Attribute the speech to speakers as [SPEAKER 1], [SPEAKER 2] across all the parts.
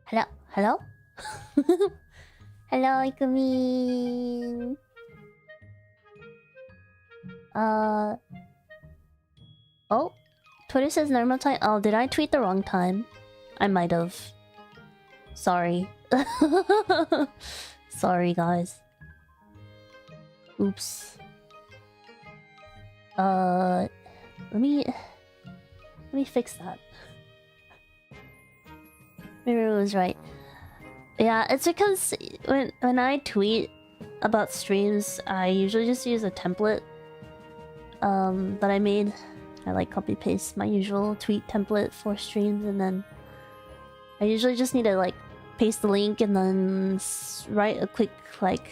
[SPEAKER 1] Hello? Hello? Hello, Ikumin. Oh, Twitter says normal time. Oh, did I tweet the wrong time? I might have. Sorry. Sorry, guys. Oops. Let me fix that. Maybe it was right. Yeah, it's because when I tweet about streams, I usually just use a template that I made. I like copy paste my usual tweet template for streams, and then I usually just need to like paste the link and then write a quick like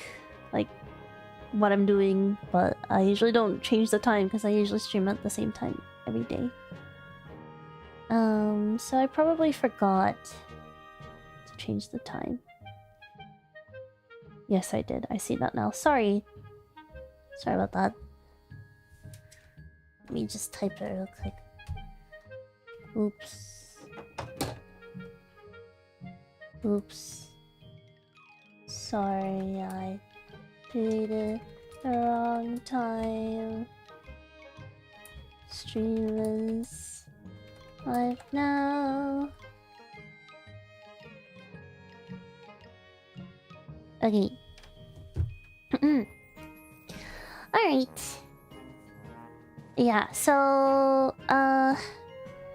[SPEAKER 1] what I'm doing, but I usually don't change the time because I usually stream at the same time every day. So I probably forgot to change the time. Yes, I did. I see that now. Sorry. Sorry about that. Let me just type it real quick. Oops. Oops. Sorry, I tweeted the wrong time. Stream is live now. Okay. Alright. Yeah, so,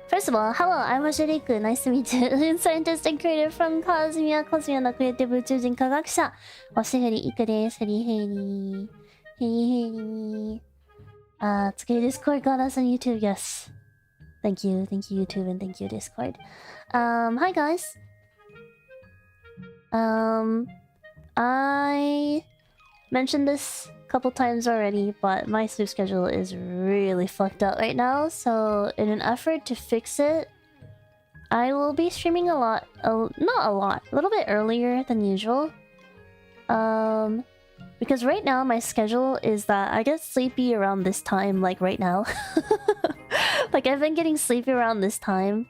[SPEAKER 1] first of all, hello, I'm Hoshifuri Iku. Nice to meet you. Scientist and creator from Cosmia, Cosmia のクリエイティブ宇宙人科学者、星降いくです。ヘリヘリ。ヘリヘリ。次 Discord got us on YouTube, yes. Thank you, YouTube, and thank you, Discord. Hi guys. I mentioned this a couple times already, but my sleep schedule is really fucked up right now, so in an effort to fix it, I will be streaming not a little bit earlier than usual. Because right now my schedule is that I get sleepy around this time, like right now. Like I've been getting sleepy around this time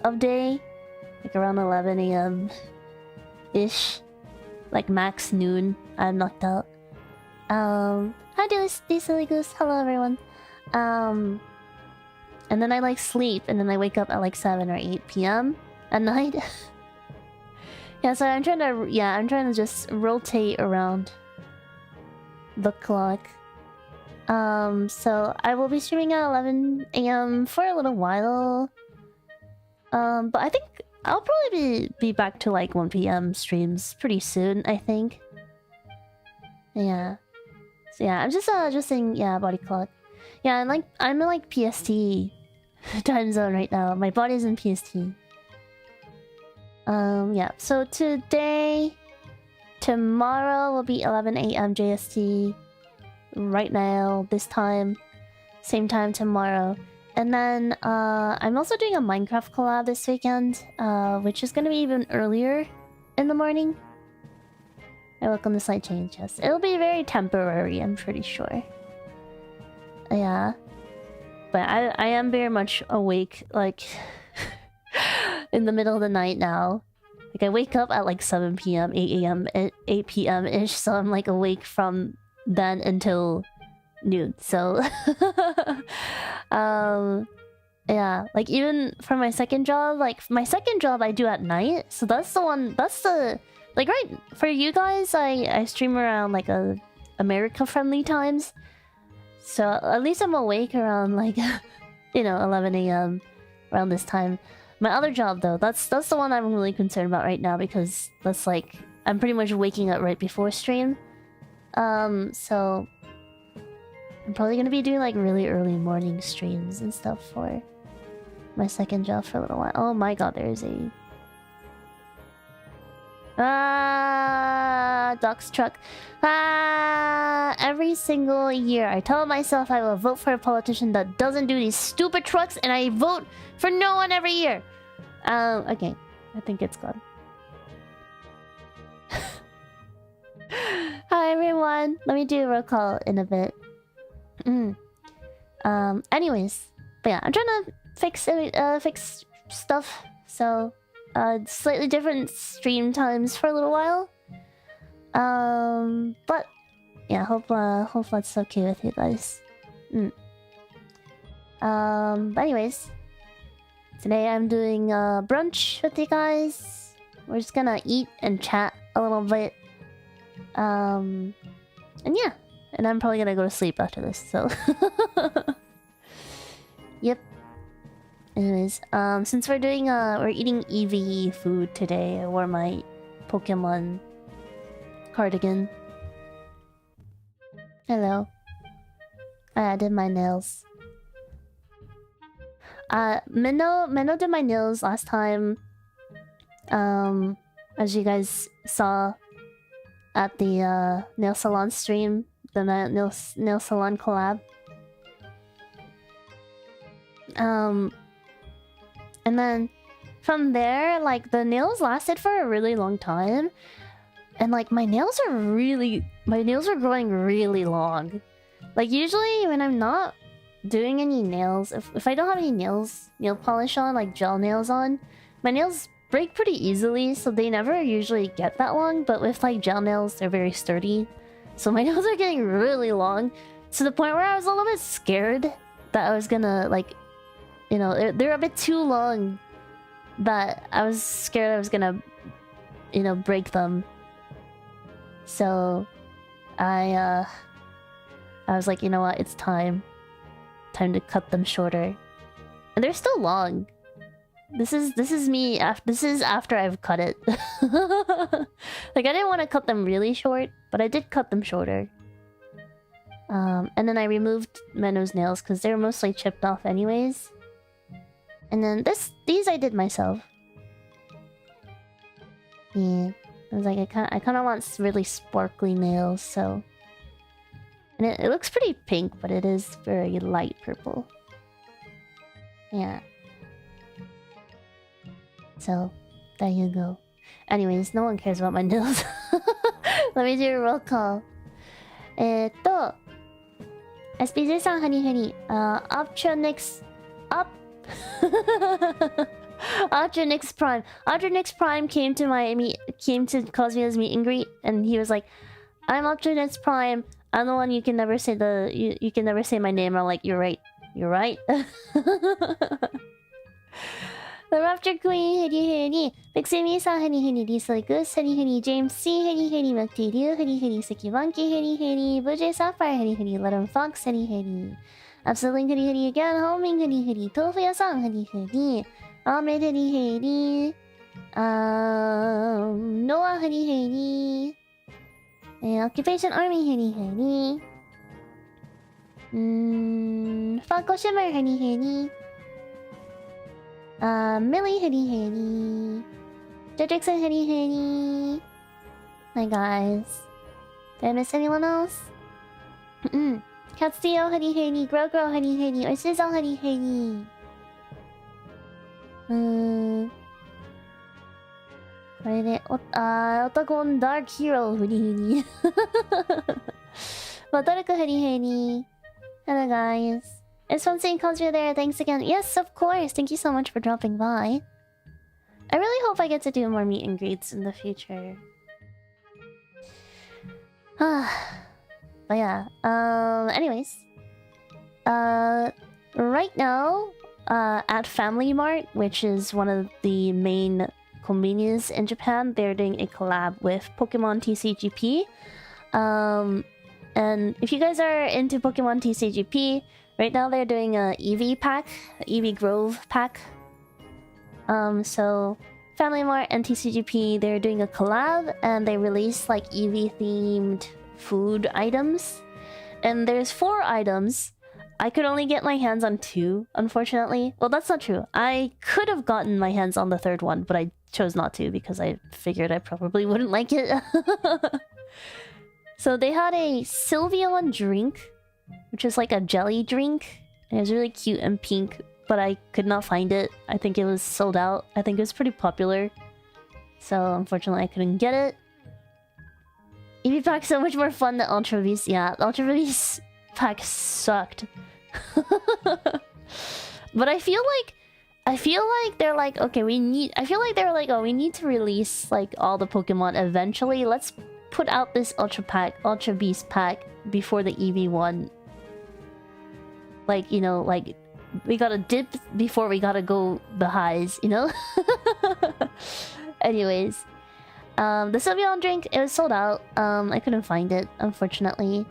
[SPEAKER 1] of day, like around 11 a.m. ish. Like max noon, I'm knocked out. Hi Silly Goose, hello everyone. And then I like sleep, and then I wake up at like 7 or 8 p.m. at night. Yeah, so I'm trying to just rotate around the clock. So I will be streaming at 11 a.m. for a little while. But I think I'll probably be back to like 1 p.m. streams pretty soon, I think. Yeah. So yeah, I'm just adjusting, body clock. Yeah, I'm in like PST time zone right now. My body's in PST. Yeah, so tomorrow will be 11 a.m. JST. Right now, this time. Same time tomorrow. And then, I'm also doing a Minecraft collab this weekend, which is gonna be even earlier in the morning. I welcome the slight change, yes. It'll be very temporary, I'm pretty sure. Yeah. But I am very much awake, like, in the middle of the night now. Like, I wake up at like 7 p.m., 8 a.m., 8 p.m.-ish, so I'm like awake from then until noon, so yeah, like even for my second job, I do at night, so that's the like, right, for you guys, I stream around like America friendly times, so at least I'm awake around like 11 a.m. around this time. My other job though, that's the one I'm really concerned about right now, because that's like I'm pretty much waking up right before stream. So I'm probably gonna be doing like really early morning streams and stuff for my second job for a little while. Oh my god, there's a Doc's truck. Every single year I tell myself I will vote for a politician that doesn't do these stupid trucks, and I vote for no one every year. Okay, I think it's gone. Hi everyone, let me do a roll call in a bit. Anyways, but yeah, I'm trying to fix stuff, so slightly different stream times for a little while. But yeah, hope that's okay with you guys. But anyways, today I'm doing brunch with you guys. We're just gonna eat and chat a little bit. And yeah, and I'm probably gonna go to sleep after this. So, yep. Anyways, since we're doing we're eating Eevee food today, I wore my Pokemon cardigan. Hello. I did my nails. Meno did my nails last time. As you guys saw at the nail salon stream, the nail salon collab. And then from there, like, the nails lasted for a really long time. And like my nails are growing really long. Like usually when I'm not doing any nails, if I don't have any nail polish on, like gel nails on, my nails break pretty easily, so they never usually get that long. But with like gel nails, they're very sturdy. So my nails are getting really long, to the point where I was a little bit scared that I was gonna, like, you know, they're a bit too long, that I was scared I was gonna, you know, break them. So I was like, you know what, it's time to cut them shorter. And they're still long. This is after I've cut it. Like, I didn't want to cut them really short, but I did cut them shorter. And then I removed Meno's nails because they were mostly chipped off anyways. And then these I did myself. Yeah. I was like, I kind of want really sparkly nails, so... And it looks pretty pink, but it is very light purple. Yeah. So, there you go. Anyways, no one cares about my nails. Let me do a roll call. SPJ-san, honey. Optionix Prime. Optionix Prime came to Cosmia's meet and greet, and he was like, "I'm Optionix Prime. I'm the one you can never say you can never say my name." I'm like, "You're right. You're right." The Rapture Queen, Heri. Pixie-san, Heri. Diesel Goose, Heri. James C, Heri. McTDU, Heri. Sikibanki, Heri. Bujay Sapphire, Heri. Let him Fox, Heri. Absolutely, Heri again. Homing, Heri. Tofuya-san, Heri. Ahmed, Heri. Noah, Heri. Occupation Army, Heri. Falco Shimmer, Heri. Millie, Heri. Jedrickson, Heri. Hi guys. Did I miss anyone else? Katsuyo, Heri. Grow, Heri. Oishizo, Heri. これで、男のダークヒーロー、ふりふり。バトルク、ふりふり。Hello, guys. Is from St. Cosmia there? Thanks again. Yes, of course. Thank you so much for dropping by. I really hope I get to do more meet and greets in the future. But yeah. Anyways. Right now, at Family Mart, which is one of the main convenience in Japan, they're doing a collab with Pokemon TCGP. And if you guys are into Pokemon TCGP, right now they're doing a Eevee pack, Eevee Grove pack. So Family Mart and TCGP, they're doing a collab, and they release like Eevee themed food items. And there's 4 items. I could only get my hands on 2, unfortunately. Well, that's not true. I could have gotten my hands on the 3rd one, but I chose not to because I figured I probably wouldn't like it. So they had a Sylveon drink, which is like a jelly drink. And it was really cute and pink, but I could not find it. I think it was sold out. I think it was pretty popular. So unfortunately I couldn't get it. Eevee pack so much more fun than Ultra Beast. Yeah, Ultra Beast pack sucked. But I feel like I feel like they're like, okay, I feel like they're like, oh, we need to release like all the Pokemon eventually. Let's put out this Ultra Beast pack before the Eevee one. Like, you know, like we gotta dip before we gotta go the highs, you know? Anyways, the Sylveon drink, it was sold out. I couldn't find it, unfortunately.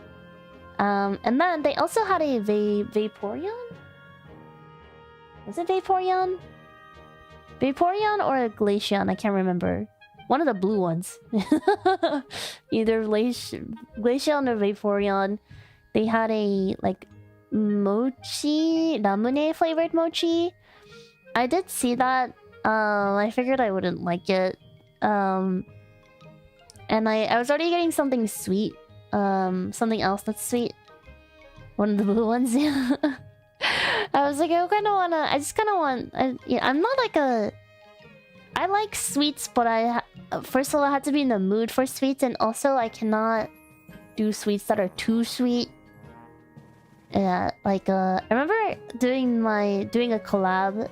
[SPEAKER 1] And then they also had a Vaporeon? Was it Vaporeon? Vaporeon or a Glaceon? I can't remember. One of the blue ones. Either Glaceon or Vaporeon. They had a, like, mochi, ramune flavored mochi. I did see that. I figured I wouldn't like it. And I was already getting something sweet. Something else that's sweet. One of the blue ones, yeah. I was like, I just kind of want... I'm not like a... I like sweets, but first of all, I had to be in the mood for sweets, and also I cannot do sweets that are too sweet. Yeah, like, I remember doing a collab...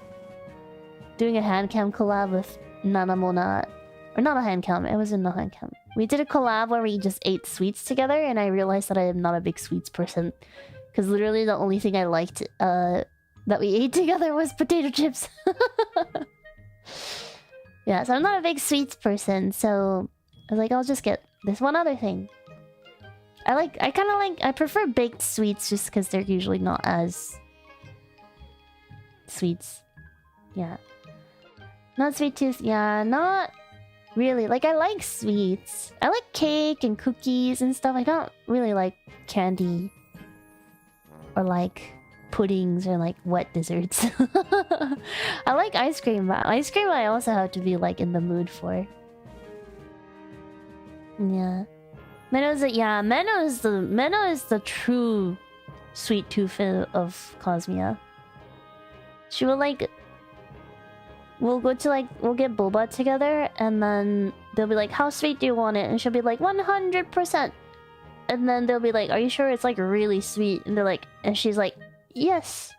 [SPEAKER 1] Doing a Handcam collab with Nanamona... Or not a Handcam, it wasn't a Handcam. We did a collab where we just ate sweets together, and I realized that I am not a big sweets person. Because literally the only thing I liked that we ate together was potato chips. Yeah, so I'm not a big sweets person, so I was like, I'll just get this one other thing. I prefer baked sweets just because they're usually not as sweets. Yeah. Not sweet tooth, yeah, not really. Like, I like sweets. I like cake and cookies and stuff. I don't really like candy. Or like puddings or like wet desserts. I like ice cream, but ice cream I also have to be like in the mood for. Yeah. Meno is the true sweet tooth of Cosmia. She will like... We'll get boba together, and then they'll be like, how sweet do you want it? And she'll be like, 100%. And then they'll be like, are you sure it's like really sweet? And they're like, and she's like, yes.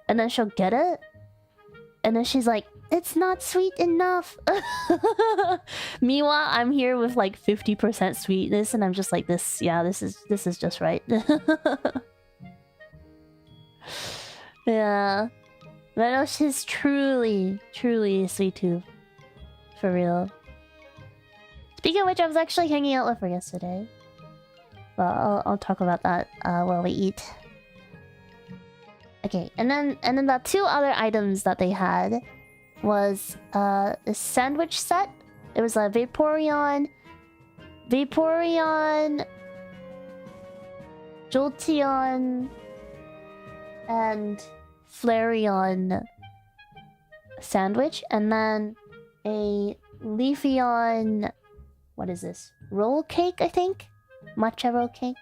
[SPEAKER 1] And then she'll get it. And then she's like, it's not sweet enough. Meanwhile, I'm here with like 50% sweetness, and I'm just like, this is just right. Yeah. Meno is truly a sweet tooth. For real. Speaking of which, I was actually hanging out with her yesterday. Well, I'll talk about that while we eat. Okay, and then the two other items that they had was a sandwich set. It was a Vaporeon, Jolteon, and Flareon sandwich, and then a Leafeon. What is this? Roll cake, I think. Matcha roll cake.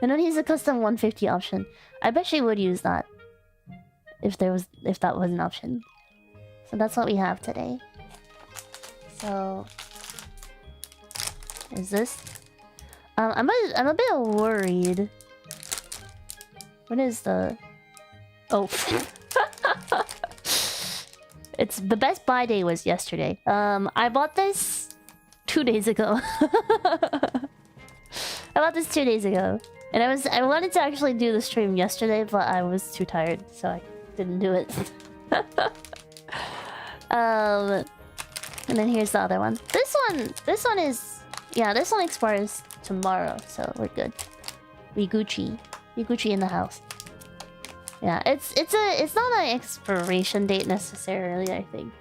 [SPEAKER 1] I don't use a custom 150 option. I bet she would use that if that was an option. So that's what we have today. So is this? I'm a bit worried. What is the? Oh, it's the Best Buy day was yesterday. I bought this 2 days ago. I bought this 2 days ago, and I wanted to actually do the stream yesterday, but I was too tired, so I didn't do it. And then here's the other one. This one is, yeah, this one expires tomorrow, so we're good. We Gucci in the house. Yeah, it's not an expiration date necessarily, I think.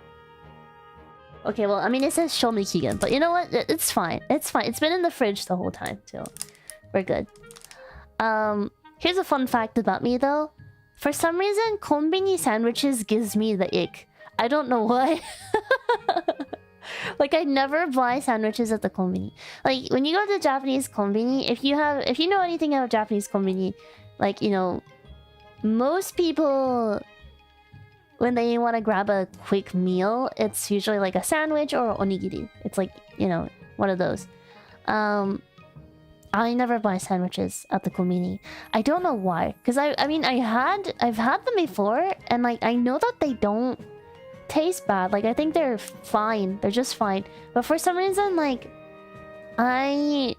[SPEAKER 1] Okay, well, I mean, it says show me Keegan, but you know what? It's fine. It's fine. It's been in the fridge the whole time, so we're good. Here's a fun fact about me, though. For some reason, konbini sandwiches gives me the ick. I don't know why. Like, I never buy sandwiches at the konbini. Like, when you go to Japanese konbini, if you know anything about Japanese konbini, like, you know, most people, when they want to grab a quick meal, it's usually like a sandwich or onigiri. It's like, you know, one of those. I never buy sandwiches at the konbini. I don't know why. Because I mean, I've had them before, and like, I know that they don't taste bad. Like, I think they're fine. They're just fine. But for some reason, like, I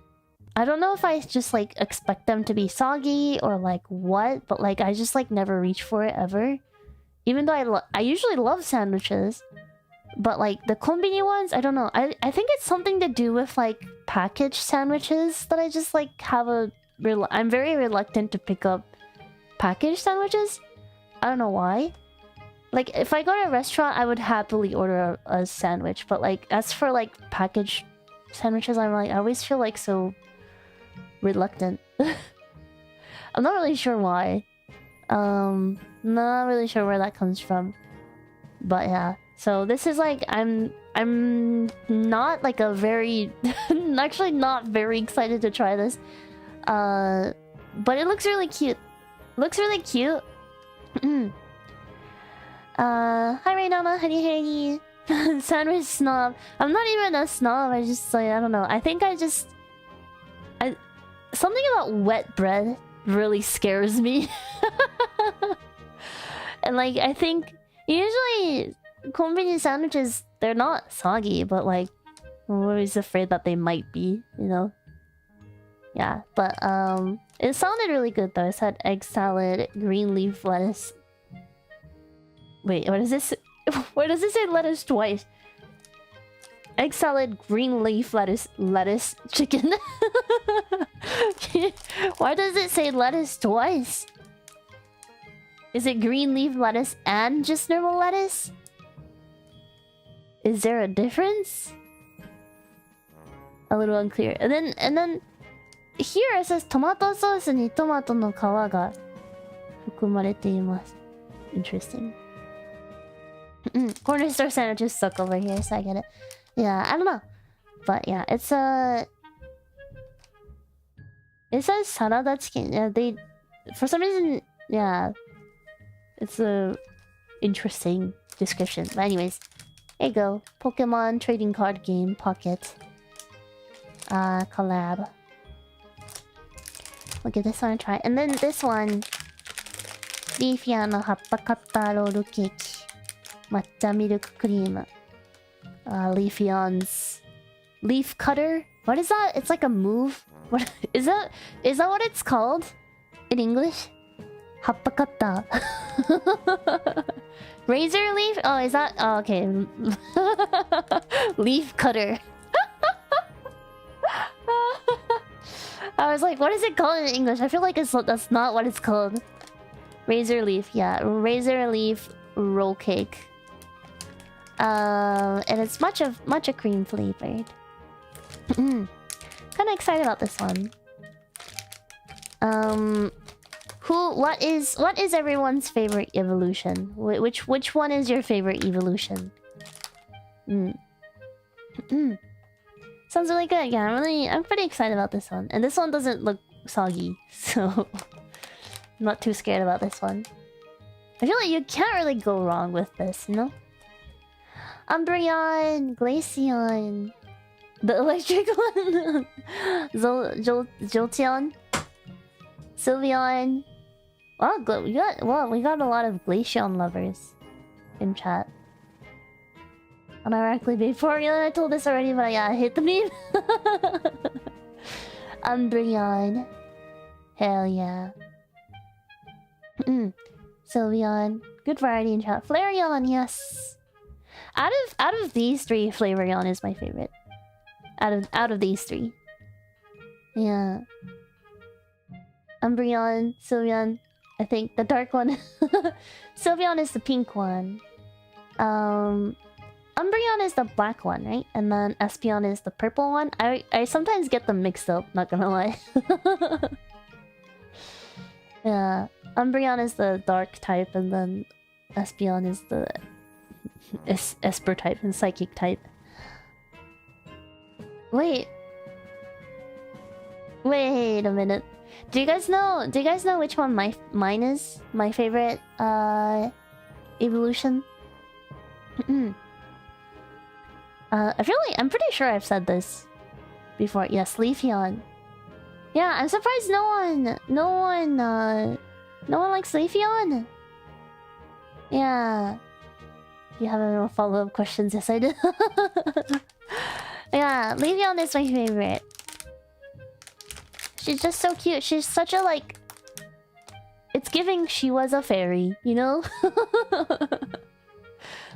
[SPEAKER 1] don't know if I just, like, expect them to be soggy or, like, what. But, like, I just, like, never reach for it ever. Even though I usually love sandwiches. But, like, the konbini ones, I don't know. I think it's something to do with, like, packaged sandwiches that I just, like, have a... I'm very reluctant to pick up packaged sandwiches. I don't know why. Like, if I go to a restaurant, I would happily order a sandwich. But, like, as for, like, packaged sandwiches, I'm like, I always feel, like, so reluctant. I'm not really sure why. Not really sure where that comes from. But, yeah. So, this is, like, I'm not, like, a very... actually not very excited to try this. But it looks really cute. Looks really cute. Hi Raynana, Hari. Sandwich snob. I'm not even a snob, I just like, I don't know. I think something about wet bread really scares me. And like, I think usually konbini sandwiches, they're not soggy, but like, I'm always afraid that they might be, you know? Yeah, but it sounded really good though. It said egg salad, green leaf lettuce. Wait, what is this? Why does it say lettuce twice? Egg salad, green leaf lettuce, chicken. Why does it say lettuce twice? Is it green leaf lettuce and just normal lettuce? Is there a difference? A little unclear. And then here it says tomato sauce ni tomato no kawa ga fukumarete imasu. Interesting. Corner store sandwiches suck over here, so I get it. Yeah, I don't know. But yeah, it says sarada chicken. Yeah, they... For some reason, yeah. It's a interesting description. But anyways, here you go. Pokemon trading card game pocket. Collab. We'll give this one a try. And then this one. Leafia no happa katta roll cake. Matcha milk cream. Leafeon's leaf cutter. What is that? It's like a move. What is that? Is that what it's called in English? Happa katta. Razor leaf? Oh, is that? Oh, okay. Leaf cutter. I was like, what is it called in English? I feel like that's not what it's called. Razor leaf, yeah. Razor leaf roll cake. And it's matcha cream flavored. Kinda excited about this one. What is everyone's favorite evolution? Which one is your favorite evolution? Sounds really good. Yeah, I'm pretty excited about this one. And this one doesn't look soggy, so I'm not too scared about this one. I feel like you can't really go wrong with this, you know? Umbreon, Glaceon, the electric one, Jolteon, Sylveon. Wow, we got a lot of Glaceon lovers in chat. Unironically before, yeah, I told this already, but yeah, I hate the meme. Umbreon, hell yeah. Sylveon, good variety in chat. Flareon, yes. Out of these three, Flareon is my favorite. Out of these three. Yeah. Umbreon, Sylveon, I think the dark one. Sylveon is the pink one. Umbreon is the black one, right? And then Espeon is the purple one. I sometimes get them mixed up, not gonna lie. Yeah. Umbreon is the dark type, and then Espeon is the Esper type and psychic type. Wait a minute. Do you guys know which one mine is? My favorite evolution? I'm pretty sure I've said this before. Yes, Leafeon. Yeah, I'm surprised no one likes Leafeon. Yeah. You have any follow-up questions? Yes, I do. Yeah, Levion is my favorite. She's just so cute. She's such a like... It's giving she was a fairy, you know?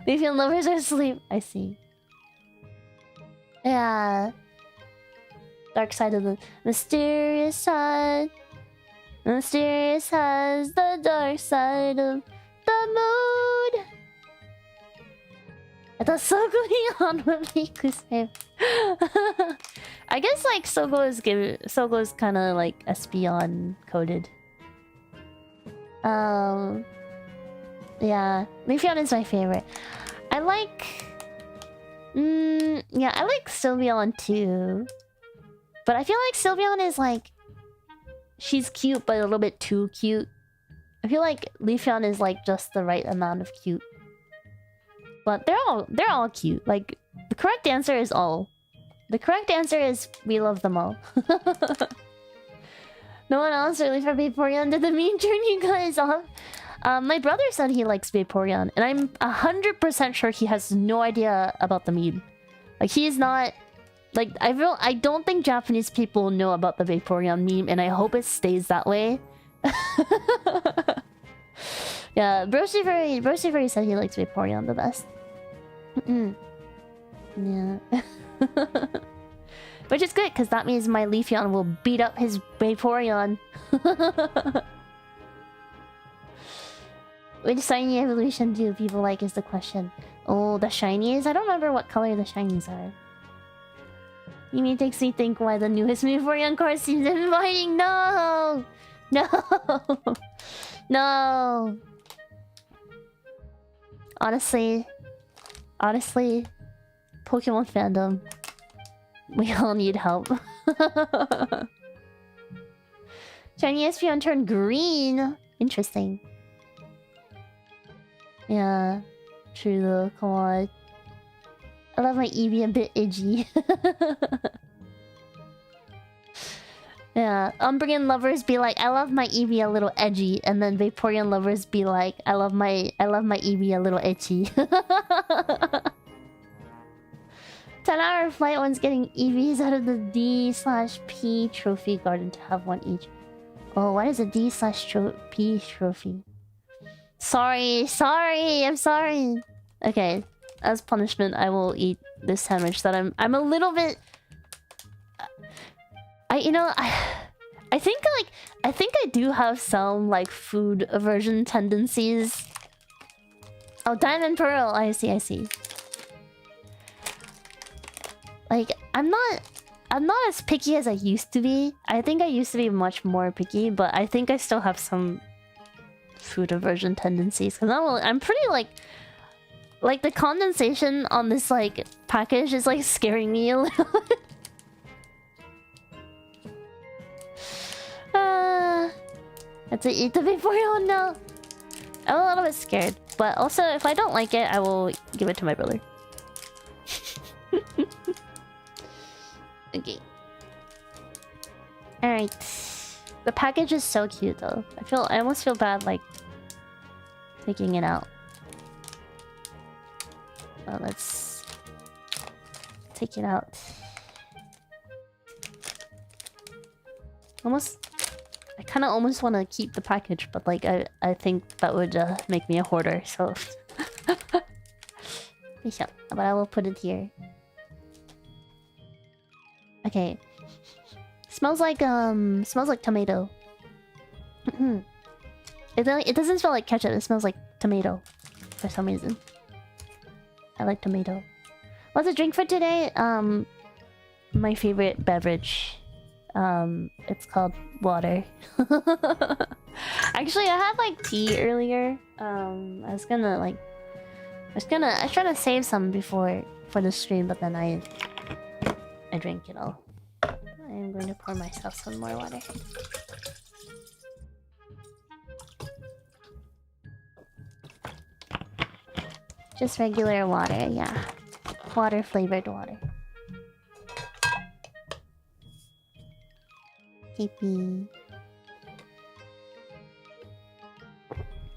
[SPEAKER 1] Levion lovers are asleep. I see. Yeah. Dark side of the... Mysterious side. Mysterious has the dark side of the moon. I thought Sogo would be Iku's favorite. I guess like Sogo is kind of like Espeon coded. Yeah, Leafeon is my favorite. I like... yeah, I like Sylveon too. But I feel like Sylveon is like... She's cute, but a little bit too cute. I feel like Leafeon is like just the right amount of cute. But they're all cute. Like, the correct answer is all. The correct answer is we love them all. No one else really for Vaporeon did the meme turn you guys off. My brother said he likes Vaporeon, and I'm 100% sure he has no idea about the meme. Like, he's not... Like, I don't think Japanese people know about the Vaporeon meme, and I hope it stays that way. Yeah, Hoshifuri said he likes Vaporeon the best. Yeah. Which is good, because that means my Leafeon will beat up his Vaporeon. Which shiny evolution do people like is the question. Oh, the shinies? I don't remember what color the shinies are. Yumi takes me think why the newest Vaporeon card seems inviting. No! No! No! Honestly, Pokemon fandom, we all need help. Shiny Espeon turned green. Interesting. Yeah, true though. Come on. I love my Eevee a bit edgy. Yeah, Umbreon lovers be like, I love my Eevee a little edgy, and then Vaporeon lovers be like, I love my Eevee a little itchy. 10-hour flight one's getting EVs out of the D/P trophy garden to have one each. Oh, what is a D/P trophy? Sorry, I'm sorry. Okay, as punishment, I will eat this sandwich that I'm a little bit... I think I do have some like food aversion tendencies. Oh, Diamond Pearl. I see. Like, I'm not as picky as I used to be. I think I used to be much more picky, but I think I still have some food aversion tendencies. Cause I'm pretty like the condensation on this like package is like scaring me a little bit. Have to eat the Vaporeon now. I'm a little bit scared, but also if I don't like it, I will give it to my brother. Okay. Alright. The package is so cute though. I almost feel bad like taking it out. Well, let's take it out. I kind of almost want to keep the package, but like I think that would make me a hoarder, so... But I will put it here. Okay. Smells like tomato. It doesn't smell like ketchup, it smells like tomato. For some reason. I like tomato. What's a drink for today? My favorite beverage. It's called water. Actually, I had like tea earlier. I was trying to save some for the stream, but then I drank it all. I am going to pour myself some more water. Just regular water, yeah. Water flavored water. Hippie.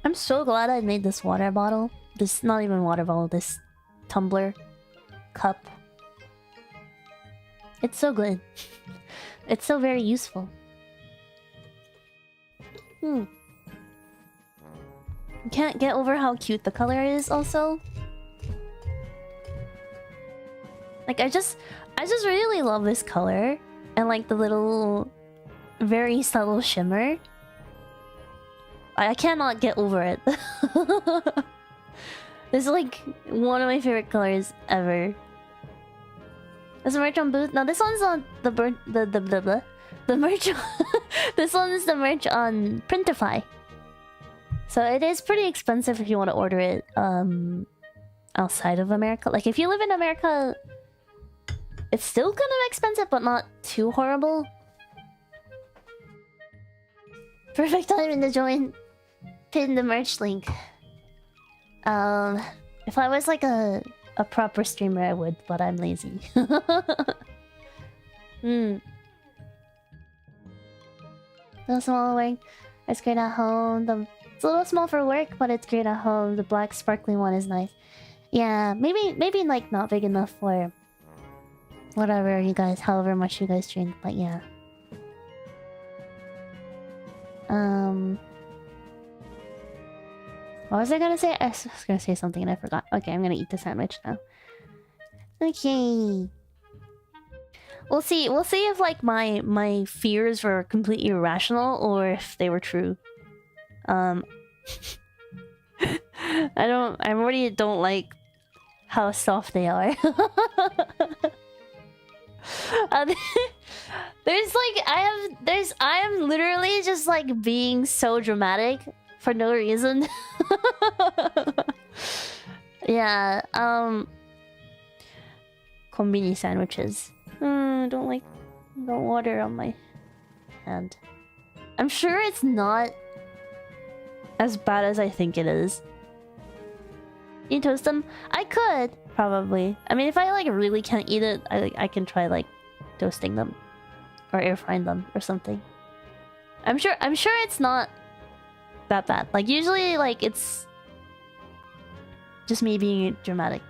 [SPEAKER 1] I'm so glad I made this water bottle. this not even water bottle, this tumbler cup. It's so good. It's so very useful. Can't get over how cute the color is also. Like I just really love this color and like the little very subtle shimmer. I cannot get over it. This is like one of my favorite colors ever. There's a merch on booth. No, this one's on the merch. This one is the merch on Printify. So it is pretty expensive if you want to order it outside of America. Like if you live in America, it's still kind of expensive, but not too horrible. Perfect time to join. Pin the merch link. If I was like a proper streamer, I would, but I'm lazy. Little small work. It's great at home. It's a little small for work, but it's great at home. The black sparkling one is nice. Yeah, maybe like not big enough for whatever you guys, however much you guys drink, but yeah. What was I gonna say? I was gonna say something and I forgot. Okay, I'm gonna eat the sandwich now. Okay. We'll see if like my fears were completely irrational or if they were true. I already don't like how soft they are. There's like I am literally just like being so dramatic for no reason. Yeah, konbini sandwiches. Don't water on my hand. I'm sure it's not as bad as I think it is. You toast them? I could probably. I mean, if I like really can't eat it, I can try like toasting them or air frying them or something. I'm sure it's not that bad. Like usually, like it's just me being dramatic.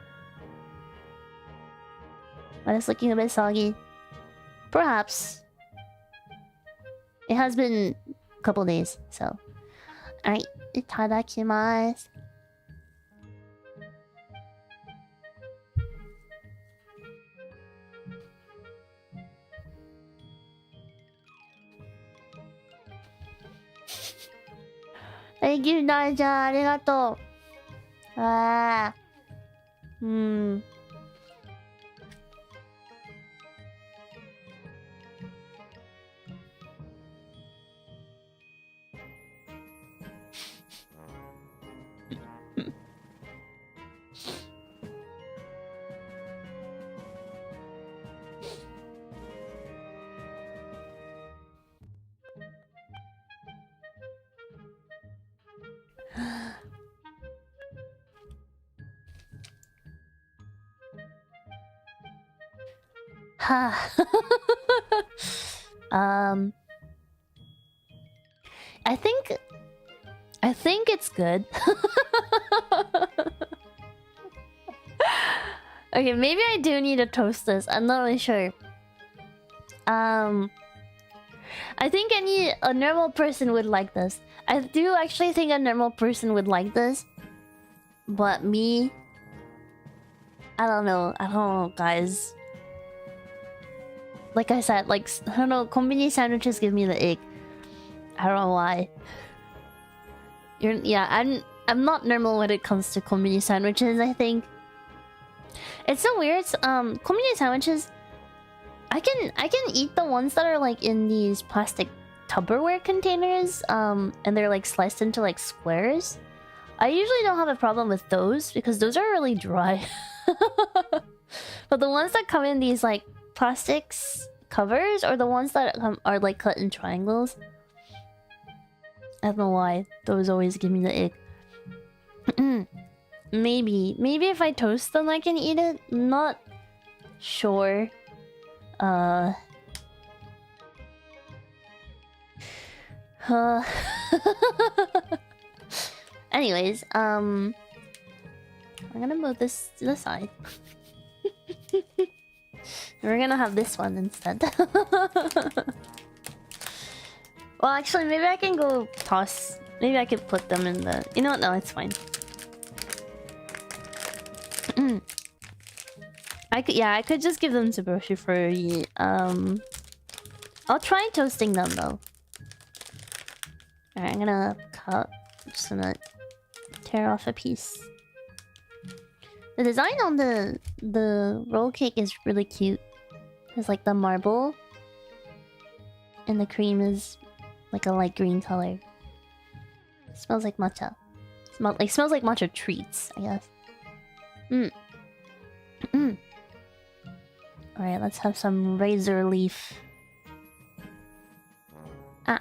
[SPEAKER 1] But it's looking a bit soggy. Perhaps. It has been a couple days, so. Alright, itadakimasu. Thank you, Nai-chan. Arigato. I think it's good. Okay, maybe I do need to toast this. I'm not really sure. I think a normal person would like this. I do actually think a normal person would like this. But me, I don't know, guys. Like I said, like, I don't know, konbini sandwiches give me the ick. I don't know why. I'm not normal when it comes to konbini sandwiches, I think. It's so weird. Konbini sandwiches, I can eat the ones that are like in these plastic Tupperware containers, and they're like sliced into like squares. I usually don't have a problem with those because those are really dry. But the ones that come in these like plastics covers, or the ones that are like cut in triangles, I don't know why those always give me the ick. Maybe if I toast them I can eat it. Not sure. Anyways, I'm gonna move this to the side. We're gonna have this one instead. Well, actually, maybe I can go toss. Maybe I could put them in the... You know what? No, it's fine. I could just give them to Hoshifuri. I'll try toasting them though. Alright, I'm gonna cut. I'm just gonna tear off a piece. The design on the roll cake is really cute. It's like the marble, and the cream is like a light green color. It smells like matcha. Smells like matcha treats, I guess. Alright, let's have some razor leaf. Ah.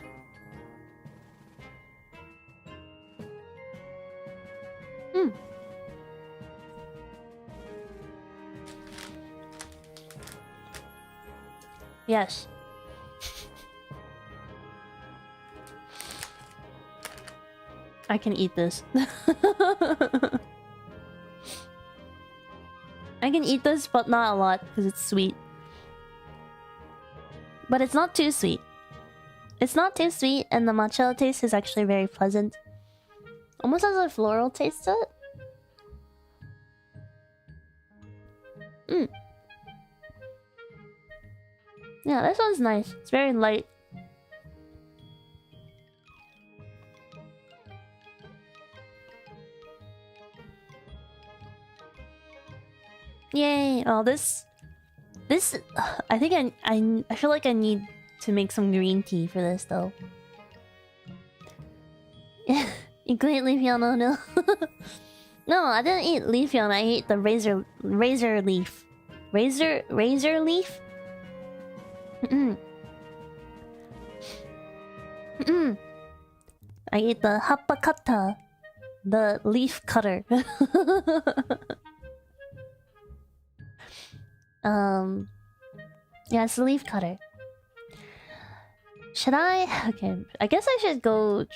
[SPEAKER 1] Yes. I can eat this. I can eat this, but not a lot because it's sweet. But it's not too sweet. It's not too sweet, and the matcha taste is actually very pleasant. Almost has a floral taste to it. Yeah, this one's nice. It's very light. Yay! Oh, this. I think I feel like I need to make some green tea for this though. You couldn't eat Leafeon, no. No, I didn't eat Leafeon. I ate the razor leaf. Razor leaf. I ate the happa kata, the leaf cutter. Yeah, it's the leaf cutter. Should I? Okay, I guess I should go.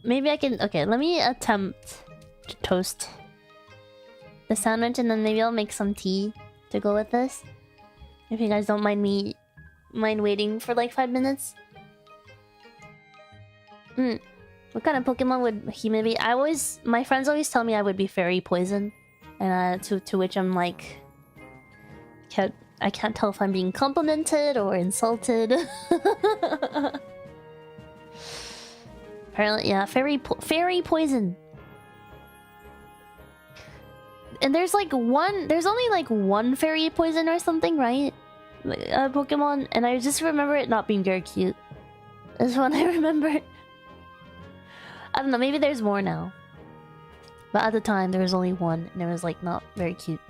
[SPEAKER 1] Maybe I can. Okay, let me attempt to toast the sandwich, and then maybe I'll make some tea to go with this. If you guys don't mind waiting for like 5 minutes. What kind of Pokemon would he maybe? My friends always tell me I would be fairy poison, and to which I'm like, I can't tell if I'm being complimented or insulted. Apparently, yeah, fairy poison. And there's only like one fairy poison or something, right? Pokemon, and I just remember it not being very cute. That's what I remember. I don't know, maybe there's more now. But at the time, there was only one, and it was like not very cute.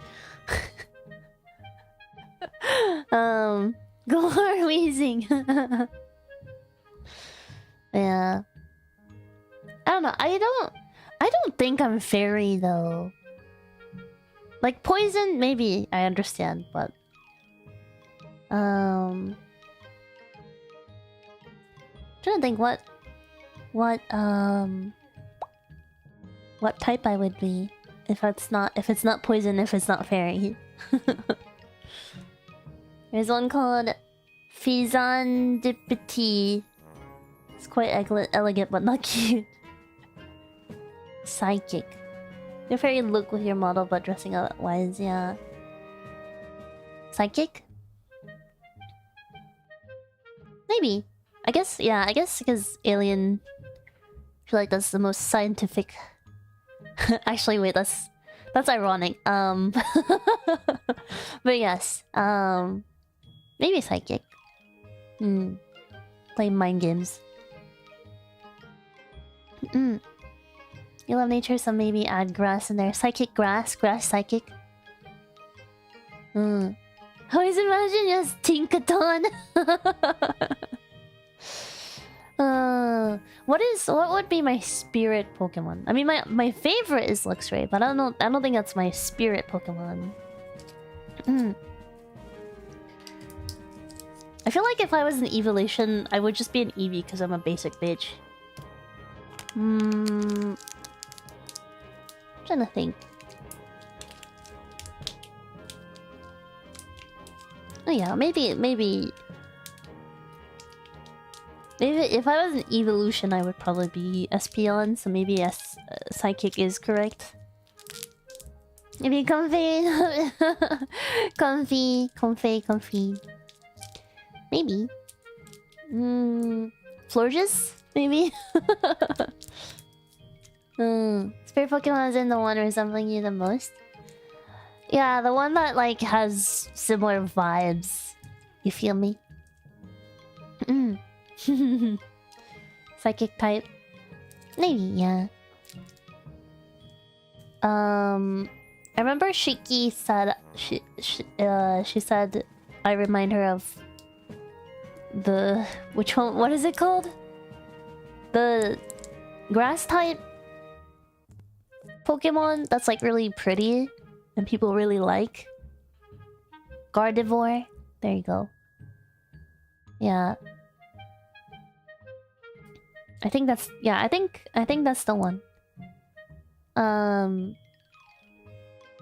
[SPEAKER 1] Gore wheezing. Yeah. I don't know. I don't think I'm fairy though. Like poison, maybe I understand, but trying to think what type I would be if it's not poison, if it's not fairy. There's one called Fizandipity. It's quite elegant but not cute. Psychic. You're very look with your model but dressing up wise, yeah. Psychic? Maybe. I guess because alien, I feel like that's the most scientific. Actually, wait, that's ironic. But yes, maybe psychic. Play mind games. You love nature, so maybe add grass in there. Psychic grass psychic. Always imagine just Tinkaton. What would be my spirit Pokemon? I mean, my favorite is Luxray, but I don't think that's my spirit Pokemon. I feel like if I was an evolution, I would just be an Eevee because I'm a basic bitch. Trying to think. yeah, maybe if I was an evolution, I would probably be Espeon, so maybe Psychic is correct. Maybe comfy. comfy. Maybe. Florges? Maybe? Spirit Pokemon is in the one resembling you the most? Yeah, the one that like has similar vibes. You feel me? Psychic type? Maybe, yeah. I remember Shiki said she said I remind her of the which one? What is it called? The grass type Pokemon that's like really pretty and people really like. Gardevoir. There you go. Yeah. I think that's I think that's the one.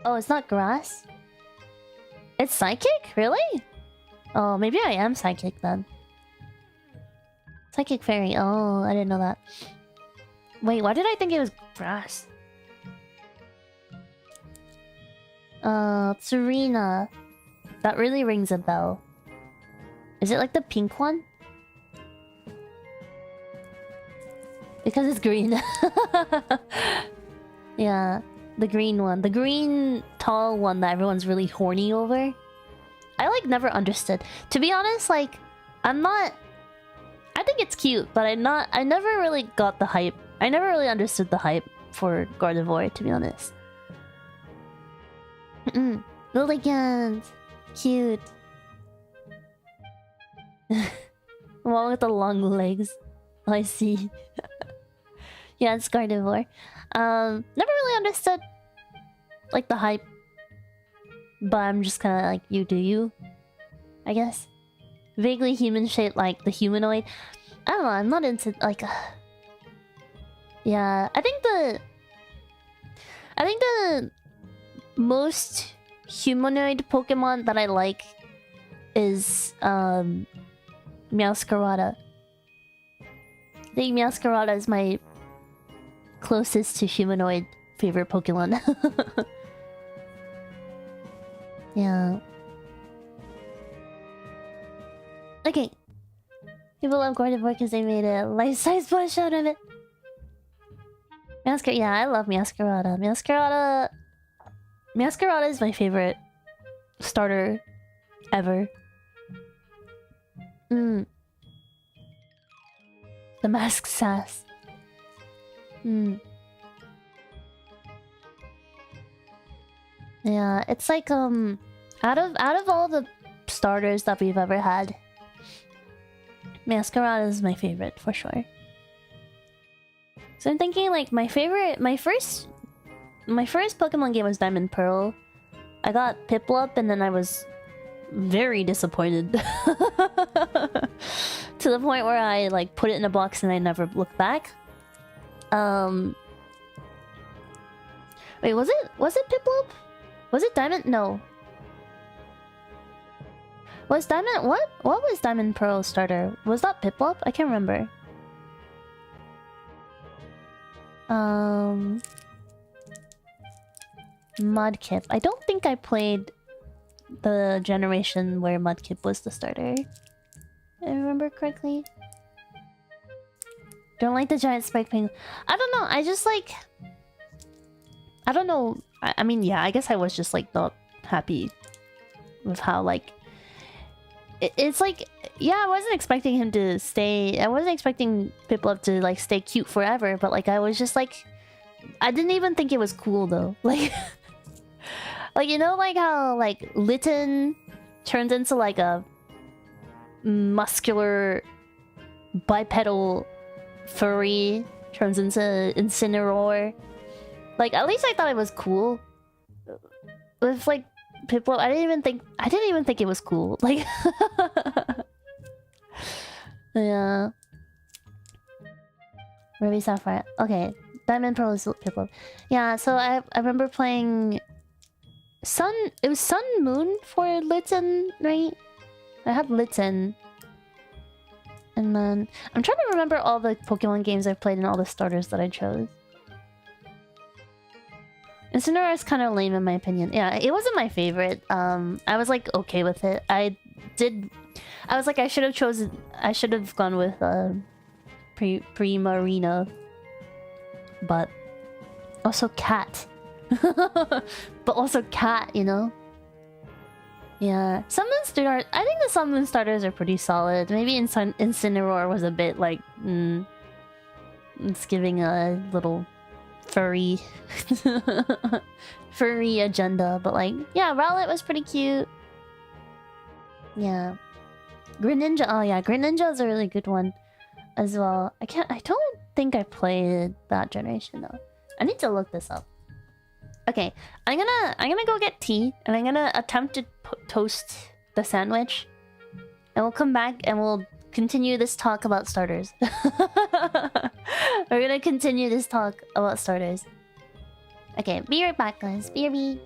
[SPEAKER 1] Oh, it's not grass? It's psychic? Really? Oh, maybe I am psychic then. Psychic fairy. Oh, I didn't know that. Wait, why did I think it was grass? Serena. That really rings a bell. Is it like the pink one? Because it's green. Yeah, the green one. The green tall one that everyone's really horny over. I like never understood. To be honest, like, I'm not... I think it's cute, but I never really got the hype. I never really understood the hype for Gardevoir, to be honest. Lilligant! Cute. One with the long legs. Oh, I see. Yeah, it's Gardevoir. Never really understood like the hype, but I'm just kind of like, you do you, I guess. Vaguely human shaped, like the humanoid. I don't know. I'm not into like. Yeah, I think the most humanoid Pokemon that I like is Meowscarada. I think Meowscarada is my closest to humanoid favorite Pokemon. Yeah. Okay. People love Gardevoir because they made a life-size plush out of it. Meowscarada, yeah, I love Meowscarada. Meowscarada is my favorite starter ever. The mask sass. Yeah, it's like out of all the starters that we've ever had, Meowscarada is my favorite for sure. So I'm thinking like my first Pokemon game was Diamond Pearl. I got Piplup and then I was very disappointed to the point where I like put it in a box and I never looked back. Wait, was it Piplup? Was it Diamond? No. Was Diamond what was Diamond Pearl starter? Was that Piplup? I can't remember. Mudkip. I don't think I played the generation where Mudkip was the starter. If I remember correctly. Don't like the giant spike penguin. I don't know. I just like... I don't know. I mean, yeah, I guess I was just like not happy with how like... It's like... Yeah, I wasn't expecting him to stay... I wasn't expecting Piplup to like stay cute forever, but like I was just like... I didn't even think it was cool though. Like... like, you know like how like Litten turns into like a muscular bipedal furry, turns into Incineroar. Like at least I thought it was cool. With like Piplup, I didn't even think it was cool. Like yeah. Ruby Sapphire. Okay. Diamond Pearl is Piplup. Yeah, so I remember playing Sun... It was Sun Moon for Litten, right? I had Litten. And then... I'm trying to remember all the Pokemon games I've played and all the starters that I chose. Incineroar is kind of lame in my opinion. Yeah, it wasn't my favorite. I was like okay with it. I was like I should have chosen... I should have gone with Primarina. But... also Cat. But also Cat, you know? Yeah, Sunmoon Starters. I think the Sunmoon Starters are pretty solid. Maybe Incineroar was a bit like, it's giving a little furry, furry agenda. But like, yeah, Rowlet was pretty cute. Yeah, Greninja. Oh yeah, Greninja is a really good one as well. I don't think I played that generation though. I need to look this up. Okay, I'm gonna go get tea, and I'm gonna attempt to toast the sandwich, and we'll come back and we'll continue this talk about starters. We're gonna continue this talk about starters. Okay, be right back, guys. BRB.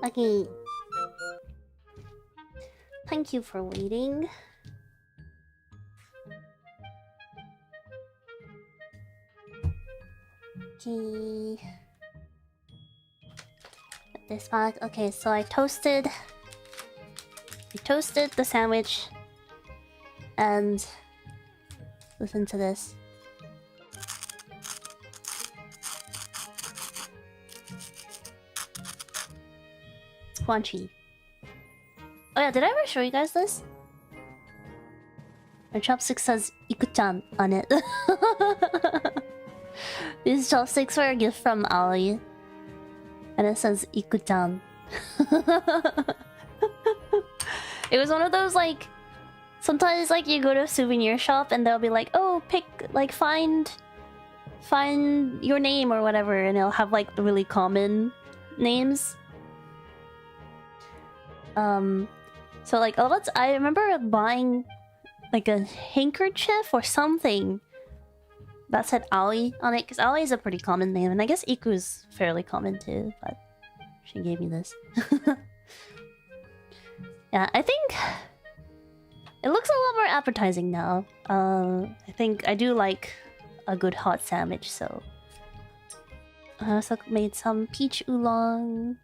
[SPEAKER 1] Okay. Thank you for waiting. Okay. Put this back. Okay, so I toasted the sandwich and listen to this. Crunchy. Oh yeah, did I ever show you guys this? My chopstick says Iku-chan on it. These chopsticks were a gift from Aoi. And it says Iku-chan. It was one of those like... Sometimes like you go to a souvenir shop and they'll be like, oh, pick, like find your name or whatever. And it'll have like really common names. So like I remember buying like a handkerchief or something that said Aoi on it, because Aoi is a pretty common name, and I guess Iku is fairly common too, but she gave me this. Yeah, I think it looks a lot more appetizing now. I think I do like a good hot sandwich, so I also made some peach oolong.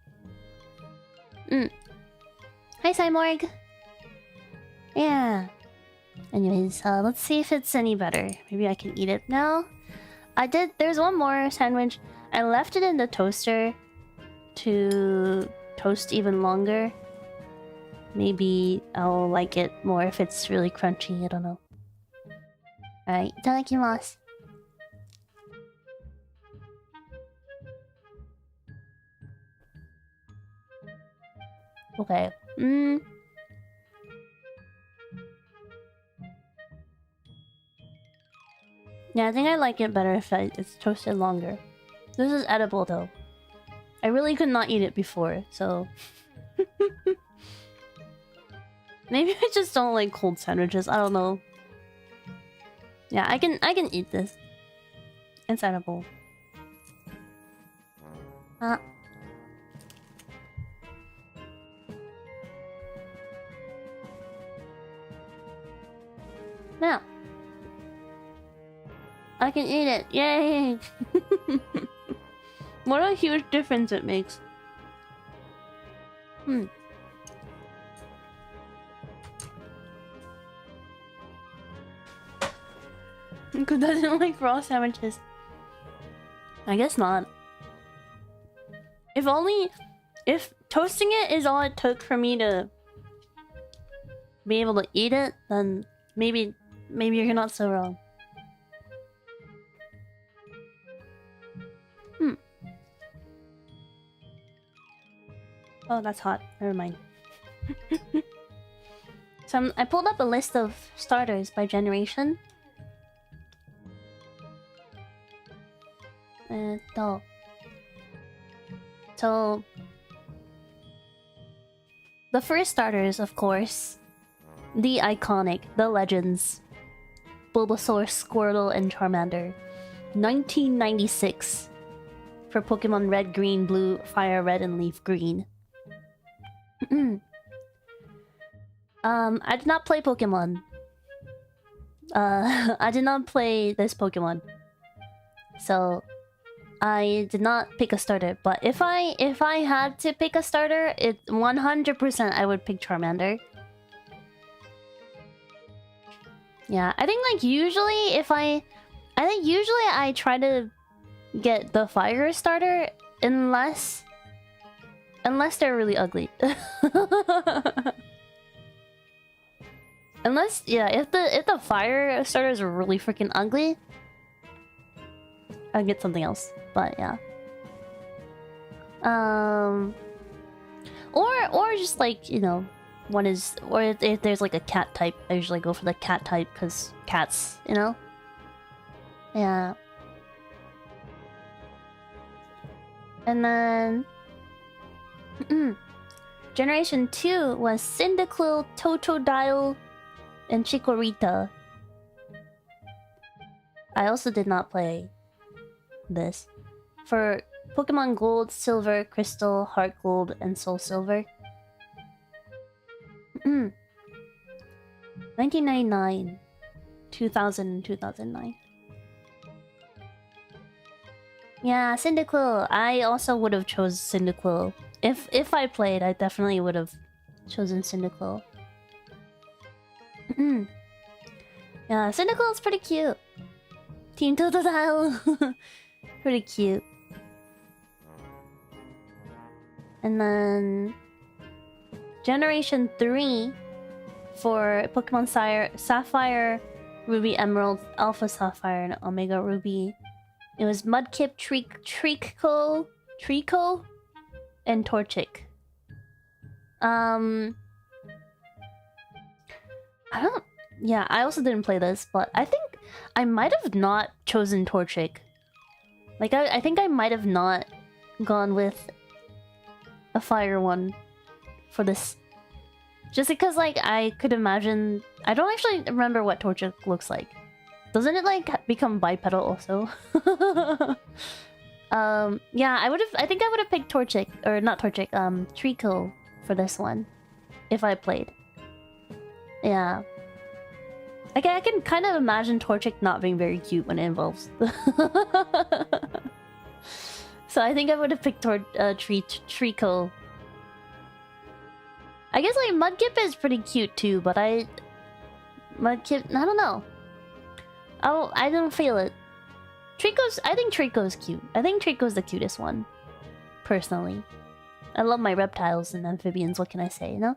[SPEAKER 1] Hi, Cymorg. Yeah. Anyways, let's see if it's any better. Maybe I can eat it now. There's one more sandwich. I left it in the toaster to toast even longer. Maybe I'll like it more if it's really crunchy. I don't know. Alright, itadakimasu. Okay. Yeah, I think I like it better if it's toasted longer. This is edible though. I really could not eat it before, so... Maybe I just don't like cold sandwiches, I don't know. Yeah, I can eat this. It's edible. Now I can eat it. Yay! What a huge difference it makes. Who doesn't like raw sandwiches? I guess not. If toasting it is all it took for me to be able to eat it, then maybe you're not so wrong. Oh, that's hot. Never mind. So I pulled up a list of starters by generation. So the first starters, of course, the iconic, the legends, Bulbasaur, Squirtle, and Charmander. 1996 for Pokemon Red, Green, Blue, Fire Red, and Leaf Green. I did not play Pokemon. I did not play this Pokemon, so I did not pick a starter. But if I had to pick a starter, 100% I would pick Charmander. Yeah, I think like usually I try to get the fire starter unless they're really ugly. Unless, yeah, if the fire starter is really freaking ugly, I'll get something else. But yeah. Or just like, you know, one is, or if there's like a cat type, I usually go for the cat type because cats, you know? Yeah. And then Generation 2 was Cyndaquil, Totodile, and Chikorita. I also did not play this. For Pokemon Gold, Silver, Crystal, Heart Gold, and Soul Silver. 1999, 2000, 2009. Yeah, Cyndaquil. I also would have chose Cyndaquil. If I played, I definitely would have chosen Cyndaquil. Yeah, Cyndaquil is pretty cute. Team Totodile. Pretty cute. And then Generation 3 for Pokemon Sapphire, Ruby Emerald, Alpha Sapphire, and Omega Ruby. It was Mudkip, Trico, and Torchic. I don't... Yeah, I also didn't play this, but I think I might have not chosen Torchic. Like, I think I might have not gone with a fire one for this. Just because, like, I could imagine... I don't actually remember what Torchic looks like. Doesn't it, like, become bipedal also? Yeah, I think I would have picked Torchic, or not Torchic, Trico for this one. If I played. Yeah. Okay, I can kind of imagine Torchic not being very cute when it evolves. So I think I would have picked Trico. I guess, like, Mudkip is pretty cute too, but Mudkip, I don't know. I don't feel it. I think Trico's cute. I think Trico's the cutest one. Personally. I love my reptiles and amphibians, what can I say, you know?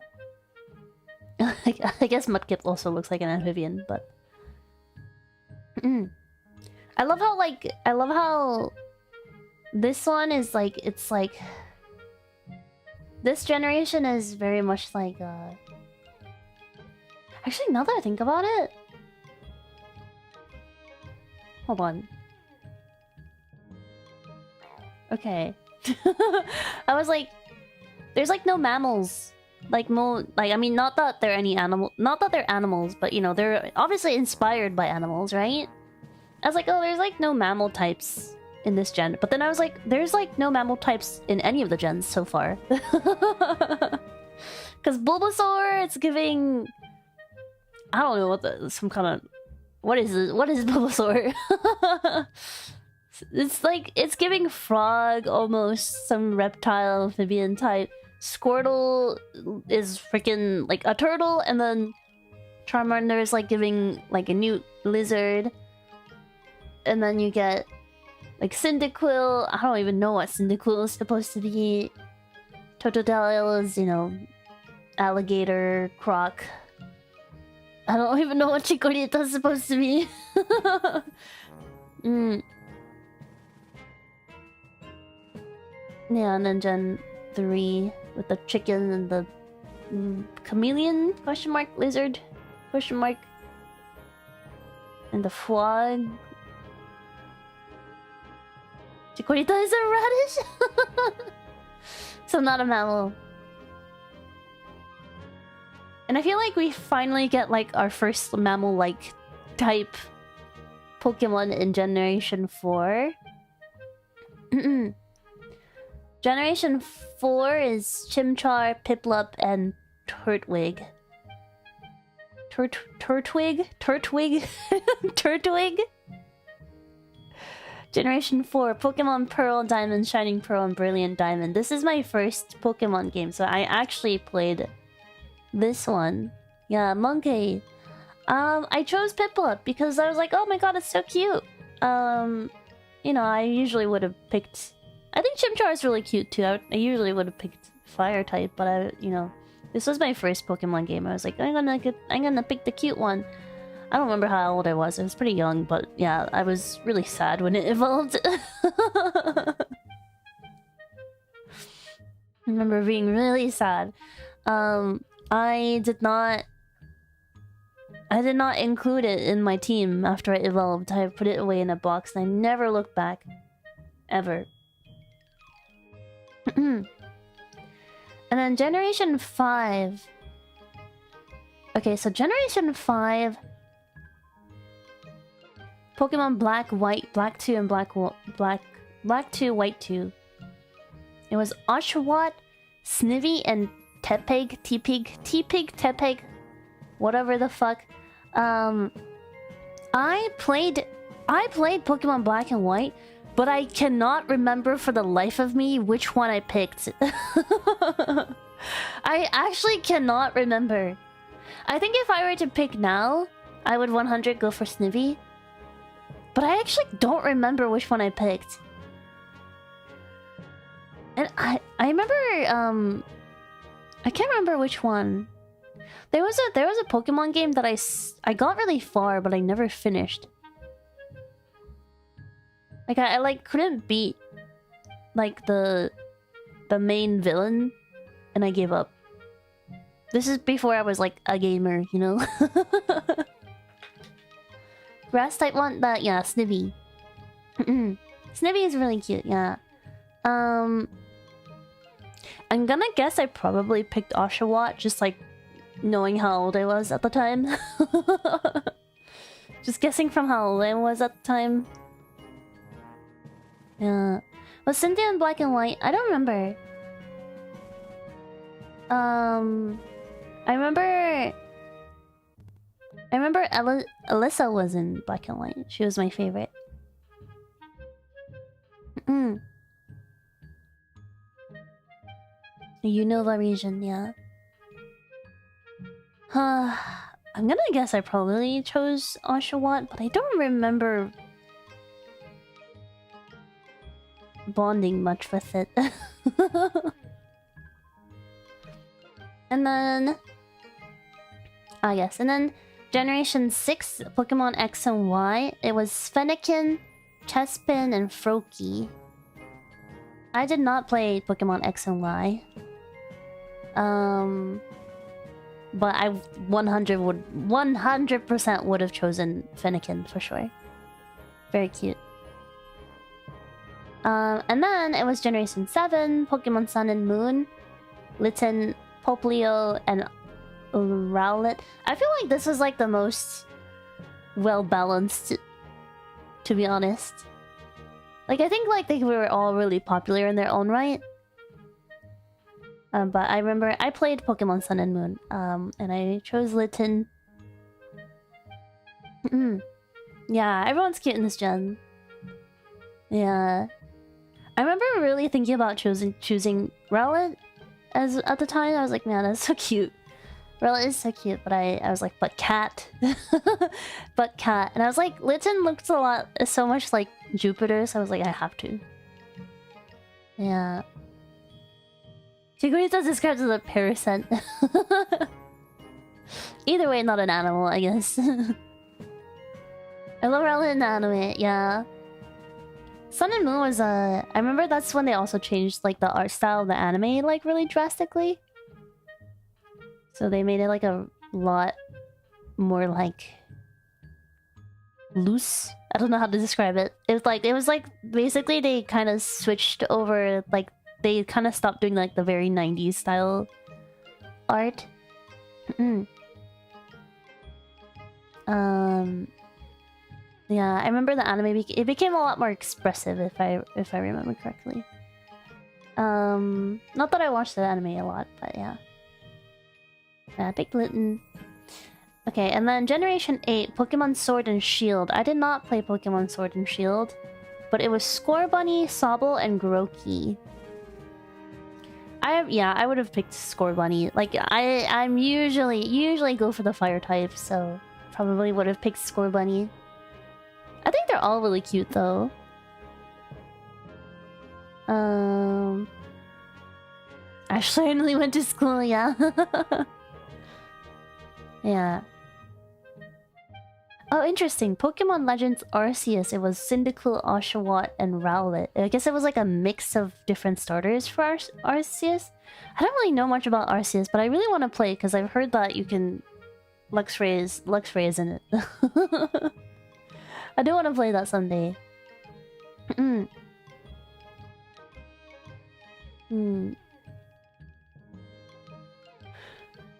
[SPEAKER 1] I guess Mudkip also looks like an amphibian, but... I love how this one is like, it's like... This generation is very much like, Actually, now that I think about it... Hold on. Okay. I was like... There's like no mammals. Like, I mean, not that they're animals, but, you know, they're obviously inspired by animals, right? I was like, oh, there's like no mammal types in this gen. But then I was like, there's like no mammal types in any of the gens so far. Because Bulbasaur, it's giving... I don't know what some kind of... What is it? What is Bulbasaur? It's like, it's giving frog almost, some reptile, amphibian type. Squirtle is freaking like a turtle, and then Charmander is like giving like a new lizard. And then you get like Cyndaquil. I don't even know what Cyndaquil is supposed to be. Totodile is, you know, alligator, croc. I don't even know what Chikorita is supposed to be. Yeah, and then Gen 3 with the chicken and the chameleon question mark lizard question mark and the frog. Chikorita is a radish. So not a mammal. And I feel like we finally get like our first mammal-like type Pokemon in Generation 4. Generation 4 is Chimchar, Piplup, and Turtwig. Turtwig? Turtwig? Generation 4, Pokemon Pearl, Diamond, Shining Pearl, and Brilliant Diamond. This is my first Pokemon game, so I actually played this one. Yeah, Monkey. I chose Piplup because I was like, oh my god, it's so cute. You know, I usually would have picked... I think Chimchar is really cute too. I usually would have picked Fire type, but you know, this was my first Pokemon game. I was like, I'm gonna pick the cute one. I don't remember how old I was. I was pretty young, but yeah, I was really sad when it evolved. I remember being really sad. I did not include it in my team after it evolved. I put it away in a box and I never looked back. Ever. And then Generation 5. Okay, so Generation 5... Pokemon Black, White, Black 2, and Black 2, White 2. It was Oshawott, Snivy, and Tepig, Tepig, whatever the fuck. I played Pokemon Black and White, but I cannot remember for the life of me which one I picked. I actually cannot remember. I think if I were to pick now, I would 100 go for Snivy. But I actually don't remember which one I picked. And I remember, I can't remember which one. There was a Pokemon game that I got really far, but I never finished. Like I like couldn't beat like the main villain, and I gave up. This is before I was like a gamer, you know. Grass type one, but yeah, Snivy. Snivy is really cute, yeah. I'm gonna guess I probably picked Oshawott, just like knowing how old I was at the time. Just guessing from how old I was at the time. Yeah. Was Cynthia in Black and White? I don't remember. I remember Alyssa was in Black and White. She was my favorite. You know the region, yeah. I'm gonna guess I probably chose Oshawott, but I don't remember bonding much with it. And then... yes, and then Generation 6, Pokemon X and Y. It was Fennekin, Chespin, and Froakie. I did not play Pokemon X and Y. But I 100% would have chosen Fennekin for sure. Very cute. And then it was Generation 7, Pokemon Sun and Moon, Litten, Poplio, and Rowlet. I feel like this was like the most well-balanced, to be honest. Like, I think like they were all really popular in their own right. But I remember I played Pokemon Sun and Moon, and I chose Litten. Yeah, everyone's cute in this gen. Yeah. I remember really thinking about choosing Rowlet at the time. I was like, man, that's so cute. Rowlet is so cute, but I was like, but cat. But cat. And I was like, Litten looked so much like Jupiter, so I was like, I have to. Yeah. Chikorita described as a parasite. Either way, not an animal, I guess. I love Rowlet in the anime, yeah. Sun and Moon was I remember that's when they also changed like the art style of the anime like really drastically. So they made it like a lot more like loose. I don't know how to describe it. It was like basically they kind of switched over, like they kind of stopped doing like the very 90s style art. Yeah, I remember the anime it became a lot more expressive if I remember correctly. Not that I watched the anime a lot, but yeah. Yeah, I picked Litten. Okay, and then Generation 8, Pokemon Sword and Shield. I did not play Pokemon Sword and Shield, but it was Scorbunny, Sobble, and Grookey. I would have picked Scorbunny. Like I'm usually go for the fire type, so Probably would have picked Score Bunny. I think they're all really cute though. Ashley only went to school, yeah. Yeah. Oh, interesting. Pokemon Legends Arceus. It was Cyndaquil, Oshawott, and Rowlet. I guess it was like a mix of different starters for Arceus. I don't really know much about Arceus, but I really want to play because I've heard that you can Luxray in it. I do want to play that someday.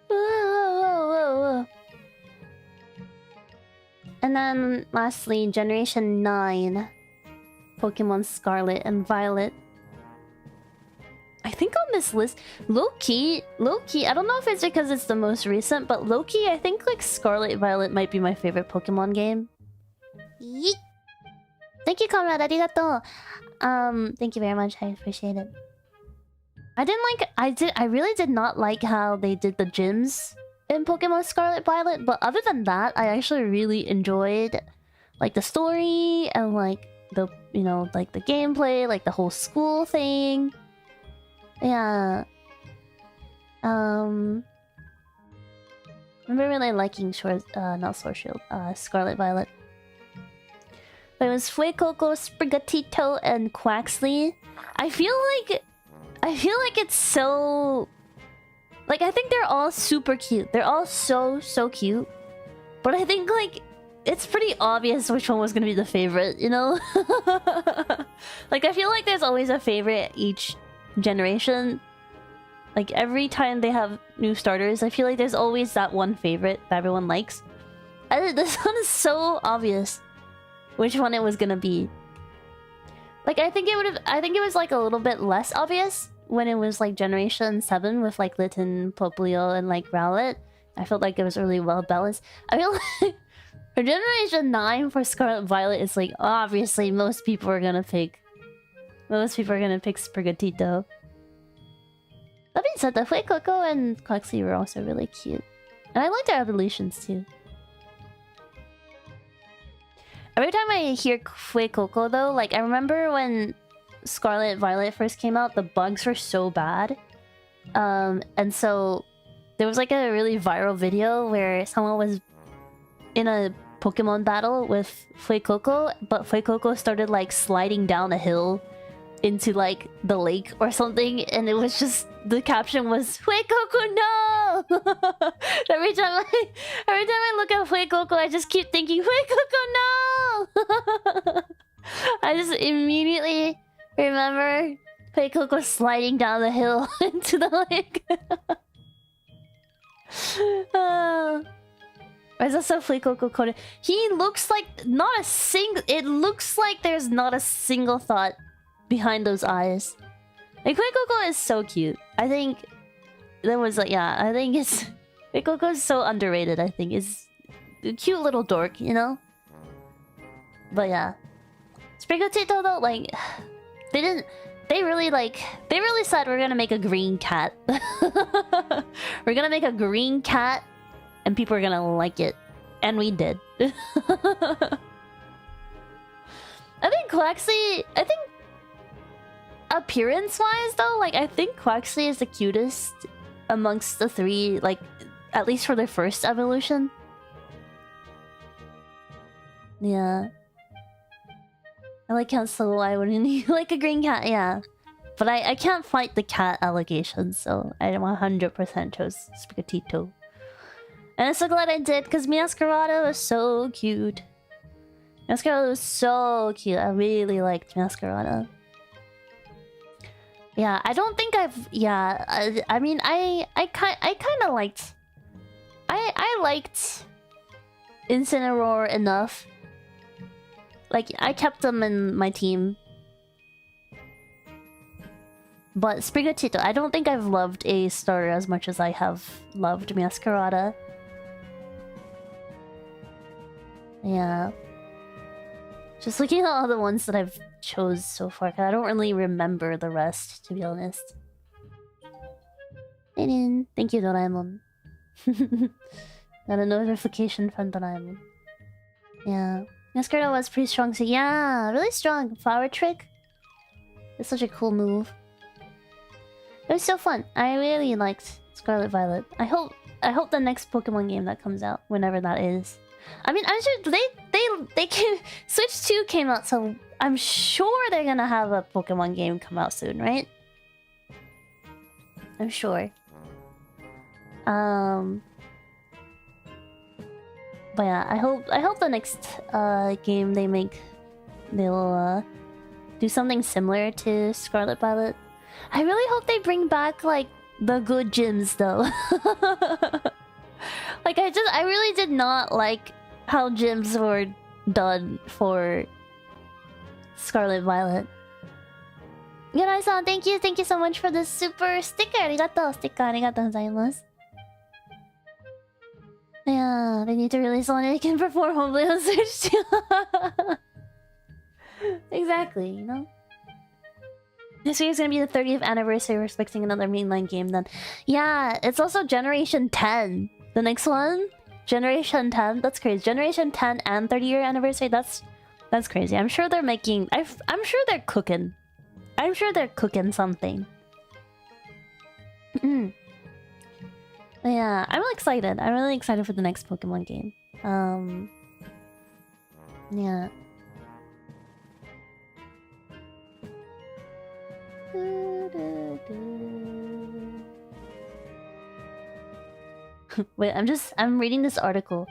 [SPEAKER 1] Whoa. And then lastly, Generation 9 Pokemon Scarlet and Violet. I think on this list, low-key, I don't know if it's because it's the most recent, but low-key, I think like Scarlet Violet might be my favorite Pokemon game. Yeet. Thank you, Conrad. Arigato. Thank you very much. I appreciate it. I really did not like how they did the gyms in Pokemon Scarlet Violet, but other than that, I actually really enjoyed like the story and like the, you know, like the gameplay, like the whole school thing. Yeah. Remember really liking Scarlet Violet. But it was Fuecoco, Sprigatito, and Quaxley. I feel like it's so... Like, I think they're all super cute. They're all so cute. But I think, like, it's pretty obvious which one was gonna be the favorite, you know? Like, I feel like there's always a favorite each generation. Like, every time they have new starters, I feel like there's always that one favorite that everyone likes. This one is so obvious which one it was gonna be. Like, I think it was, like, a little bit less obvious when it was like Generation 7 with like Litten, Poplio, and like Rowlet. I felt like it was really well balanced. I feel like for Generation 9 for Scarlet Violet, it's like obviously most people are gonna pick Sprigatito. That being said, the Fuecoco and Quaxley were also really cute. And I like their evolutions too. Every time I hear Fuecoco though, like I remember when Scarlet Violet first came out, the bugs were so bad. And so there was like a really viral video where someone was in a Pokemon battle with Fuecoco, but Fuecoco started like sliding down a hill into like the lake or something, and it was just, the caption was Fuecoco no. every time I look at Fuecoco, I just keep thinking Fuecoco no. I just immediately remember Fuecoco sliding down the hill into the lake. Why is that so Fuecoco coded? He looks like not a single... It looks like there's not a single thought behind those eyes. Like, Fuecoco is so cute. I think... There was like... Yeah, I think it's... Fuecoco is so underrated, I think. It's a cute little dork, you know? But yeah. Sprigatito though, like... They really said we're gonna make a green cat. We're gonna make a green cat and people are gonna like it. And we did. I think Quaxley... I think... Appearance-wise though, like I think Quaxley is the cutest amongst the three, like at least for their first evolution. Yeah. I like how so why wouldn't you like a green cat? Yeah. But I can't fight the cat allegations, so I 100% chose Sprigatito. And I'm so glad I did, because Miascarada was so cute. Miascarada was so cute. I really liked Miascarada. Yeah, I don't think I've... Yeah, I mean, I kind of liked... I liked Incineroar enough. Like, I kept them in my team. But Sprigatito, I don't think I've loved a starter as much as I have loved Miascarada. Yeah. Just looking at all the ones that I've chose so far, 'cause I don't really remember the rest, to be honest. Thank you, Doraemon. Got a notification from Doraemon. Yeah. Masquerade was pretty strong, so yeah, really strong. Flower trick. It's such a cool move. It was so fun. I really liked Scarlet Violet. I hope the next Pokemon game that comes out, whenever that is. I mean, I'm sure they came. Switch 2 came out, so I'm sure they're gonna have a Pokemon game come out soon, right? I'm sure. But yeah, I hope the next game they make, they'll do something similar to Scarlet Violet. I really hope they bring back like the good gyms though. Like I really did not like how gyms were done for Scarlet Violet. Yanai-san, thank you so much for this super sticker. Arigato, sticker, arigatou gozaimasu. Yeah, they need to release one they can perform hopefully on Switch too. Exactly, you know? This year is gonna be the 30th anniversary. We're expecting another mainline game then. Yeah, it's also Generation 10. The next one? Generation 10? That's crazy. Generation 10 and 30-year anniversary? That's crazy. I'm sure they're making... I'm sure they're cooking. I'm sure they're cooking something. Yeah, I'm really excited. I'm really excited for the next Pokemon game. Yeah. Wait, I'm reading this article.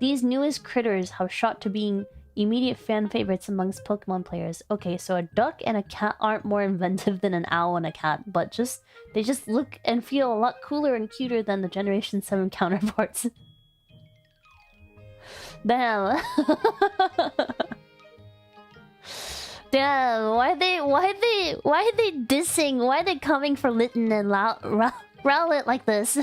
[SPEAKER 1] These newest critters have shot to being immediate fan favorites amongst Pokemon players. Okay, so a duck and a cat aren't more inventive than an owl and a cat, but they just look and feel a lot cooler and cuter than the Generation 7 counterparts. Damn. Damn, why are they dissing? Why are they coming for Litten and Rowlet like this?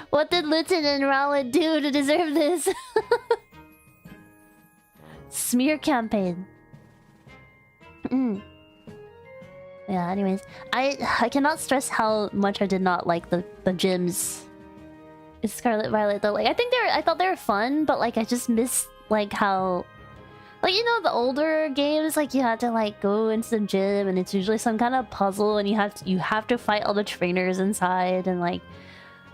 [SPEAKER 1] What did Litten and Rowlet do to deserve this? Smear campaign. Yeah, anyways. I cannot stress how much I did not like the gyms. It's Scarlet Violet though. Like I thought they were fun, but like I just miss like how, like, you know, the older games, like you had to like go into the gym and it's usually some kind of puzzle and you have to fight all the trainers inside, and like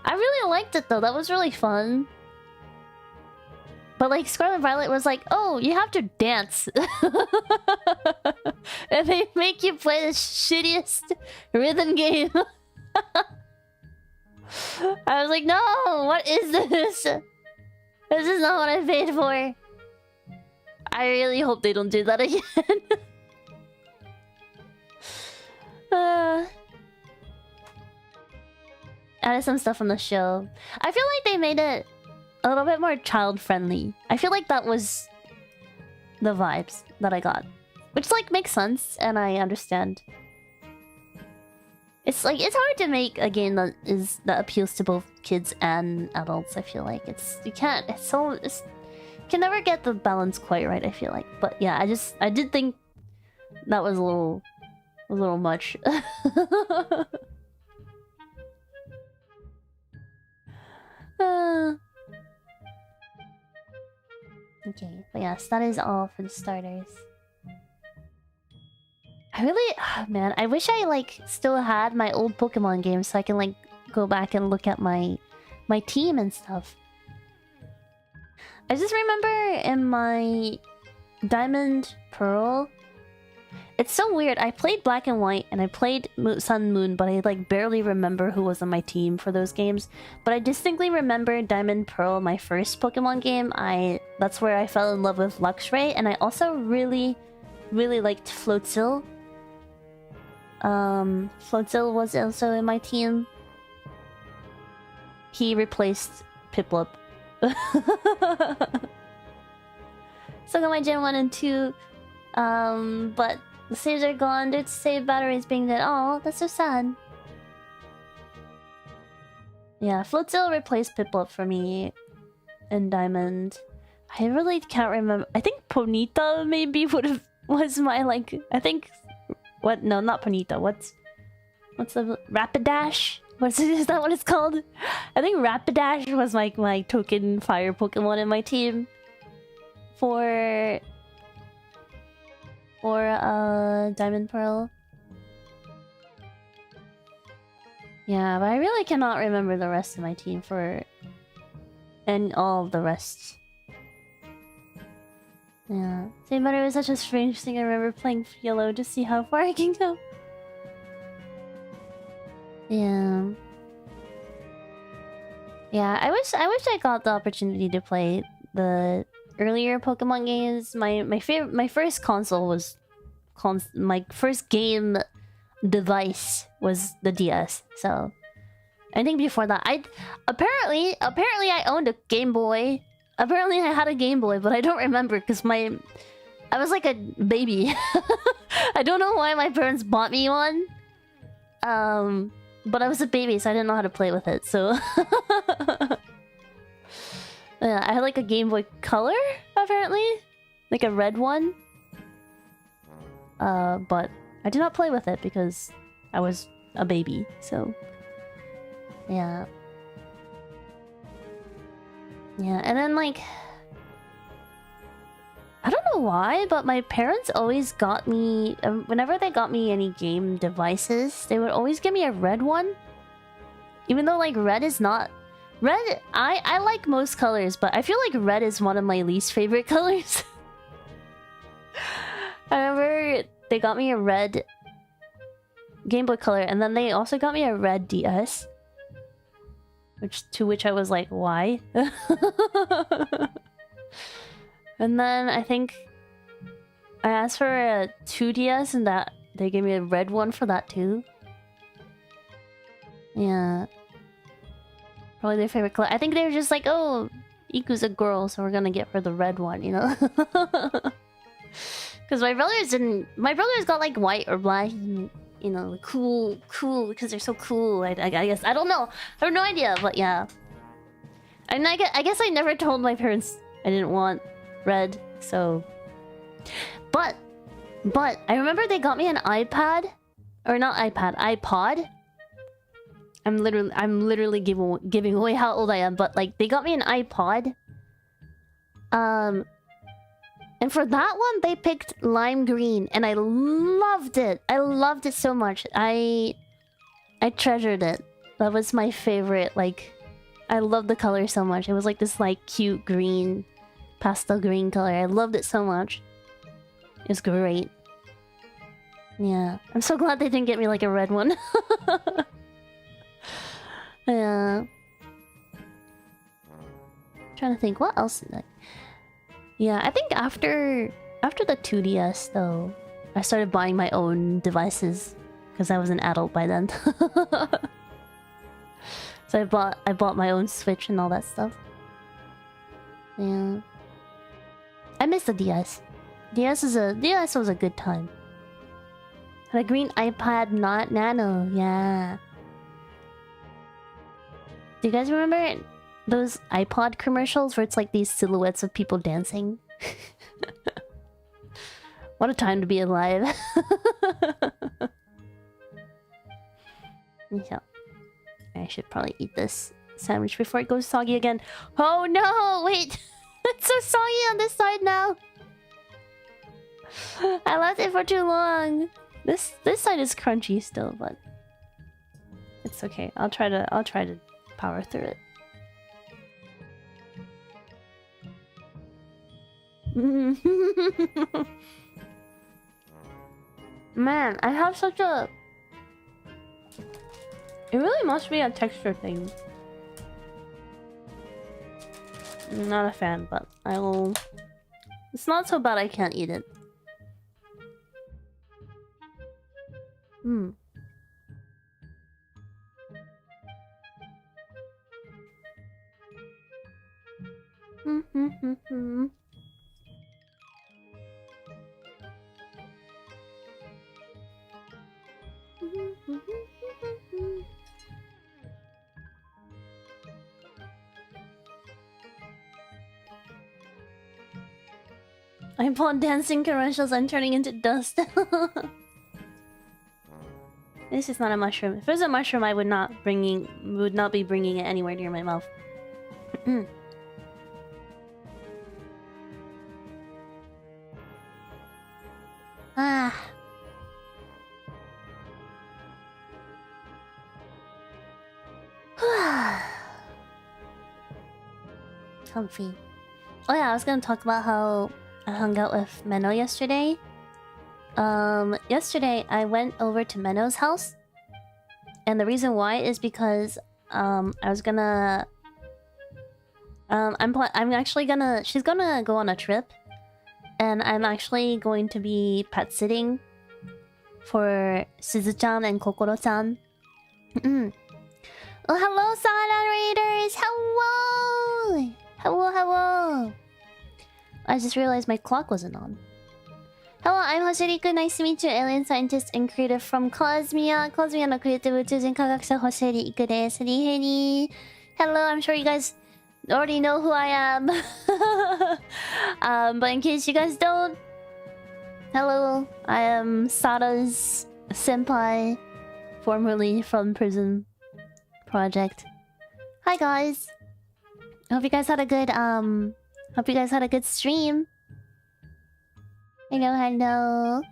[SPEAKER 1] I really liked it though. That was really fun. But like Scarlet Violet was like, oh, you have to dance. And they make you play the shittiest rhythm game. I was like, no, what is this? This is not what I paid for. I really hope they don't do that again. Added some stuff from the show. I feel like they made it a little bit more child-friendly. I feel like that was the vibes that I got. Which, like, makes sense, and I understand. It's like, it's hard to make a game that appeals to both kids and adults, I feel like. You can never get the balance quite right, I feel like. But yeah, I did think that was a little much. Okay, but yes, that is all for the starters. I really... Oh, man, I wish I, like, still had my old Pokemon games so I can, like, go back and look at my team and stuff. I just remember in my Diamond Pearl... It's so weird. I played Black and White and I played Sun and Moon, but I like barely remember who was on my team for those games. But I distinctly remember Diamond Pearl, my first Pokemon game. That's where I fell in love with Luxray, and I also really liked Floatzel. Floatzel was also in my team. He replaced Piplup. So got my Gen 1 and 2. But the saves are gone due to save batteries being dead. Oh, that's so sad. Yeah, Floatzel replaced Piplup for me in Diamond. I really can't remember. I think Ponyta maybe was my, like, I think... What? No, not Ponyta. What's the... Rapidash? Is that what it's called? I think Rapidash was like my token fire Pokemon in my team. For Diamond Pearl. Yeah, but I really cannot remember the rest of my team for... And all of the rest. Yeah. Same, but it was such a strange thing. I remember playing Yellow to see how far I can go. Yeah. Yeah, I wish I got the opportunity to play the earlier Pokemon games. My first console was my first game device was the DS. So I think before that, apparently I owned a Game Boy. Apparently I had a Game Boy, but I don't remember because I was like a baby. I don't know why my parents bought me one. But I was a baby, so I didn't know how to play with it. So yeah, I had like a Game Boy Color apparently, like a red one. But I did not play with it because I was a baby. So yeah. Yeah, and then like... I don't know why, but my parents always got me... whenever they got me any game devices, they would always give me a red one. Even though like red is not... Red... I like most colors, but I feel like red is one of my least favorite colors. I remember they got me a red Game Boy Color, and then they also got me a red DS. To which I was like, why? And then I think I asked for a 2DS and that they gave me a red one for that too. Yeah. Probably their favorite color. I think they were just like, oh, Iku's a girl, so we're gonna get her the red one, you know? Because my brothers didn't... My brothers got like white or black and... You know, cool, because they're so cool. I guess I don't know. I have no idea, but yeah. And I guess I never told my parents I didn't want red, so. But I remember they got me an iPad, or not iPad, iPod. I'm literally giving away how old I am, but like they got me an iPod. And for that one, they picked lime green, and I loved it. I loved it so much. I treasured it. That was my favorite. Like, I loved the color so much. It was like this like cute green, pastel green color. I loved it so much. It was great. Yeah, I'm so glad they didn't get me like a red one. Yeah. Trying to think what else. Yeah, I think after the 2DS though, I started buying my own devices because I was an adult by then. So I bought my own Switch and all that stuff. Yeah. I miss the DS. DS was a good time. Had a green iPad, not Nano. Yeah. Do you guys remember those iPod commercials where it's like these silhouettes of people dancing? What a time to be alive. Yeah. I should probably eat this sandwich before it goes soggy again. Oh no! Wait! It's so soggy on this side now! I left it for too long! This side is crunchy still, but... It's okay. I'll try to power through it. Man, I have such a... It really must be a texture thing. I'm not a fan, but I will... It's not so bad I can't eat it. iPod dancing commercials, I'm turning into dust. This is not a mushroom. If it was a mushroom, I would not be bringing it anywhere near my mouth. Ah. Comfy. Oh yeah, I was gonna talk about how I hung out with Meno yesterday. Yesterday I went over to Meno's house, and the reason why is because I was gonna she's gonna go on a trip, and I'm actually going to be pet sitting for Suzu-chan and Kokoro-chan. Oh, hello, Sada Raiders! Hello! Hello! I just realized my clock wasn't on. Hello, I'm Hoshifuri Iku. Nice to meet you, alien scientist and creative from Cosmia. Cosmia のクリエイティブ宇宙人科学者星降いくです。Hello, I'm sure you guys already know who I am. But in case you guys don't, hello, I am Sada's senpai, formerly from Prison Project. Hi guys. Hope you guys had a good stream. Hello.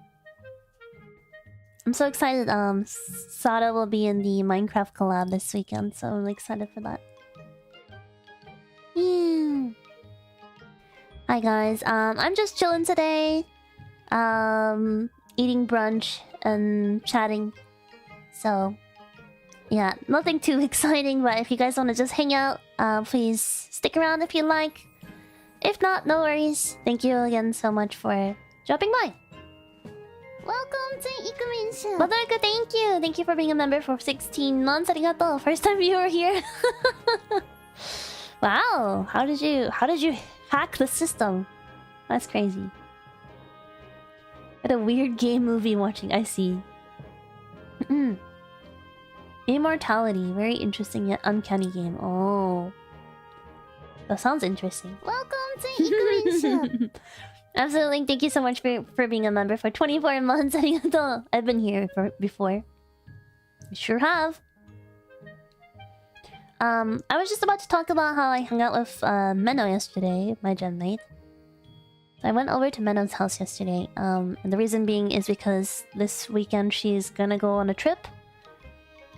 [SPEAKER 1] I'm so excited. Sada will be in the Minecraft collab this weekend, so I'm excited for that. Hi guys. I'm just chilling today. Eating brunch and chatting. So yeah, nothing too exciting, but if you guys want to just hang out, please stick around if you like. If not, no worries. Thank you again so much for dropping by. Welcome to Ikumin-shu. Madoruku, thank you. Thank you for being a member for 16 months. Arigato. First time you were here. Wow. How did you hack the system? That's crazy. What a weird game movie watching. I see. Immortality. Very interesting yet uncanny game. Oh. That sounds interesting. Welcome to Ikumin-shu. Absolutely. Thank you so much for being a member for 24 months. Arigato. I've been here before. You sure have. I was just about to talk about how I hung out with Meno yesterday, my gen mate. I went over to Meno's house yesterday. And the reason being is because this weekend she's gonna go on a trip.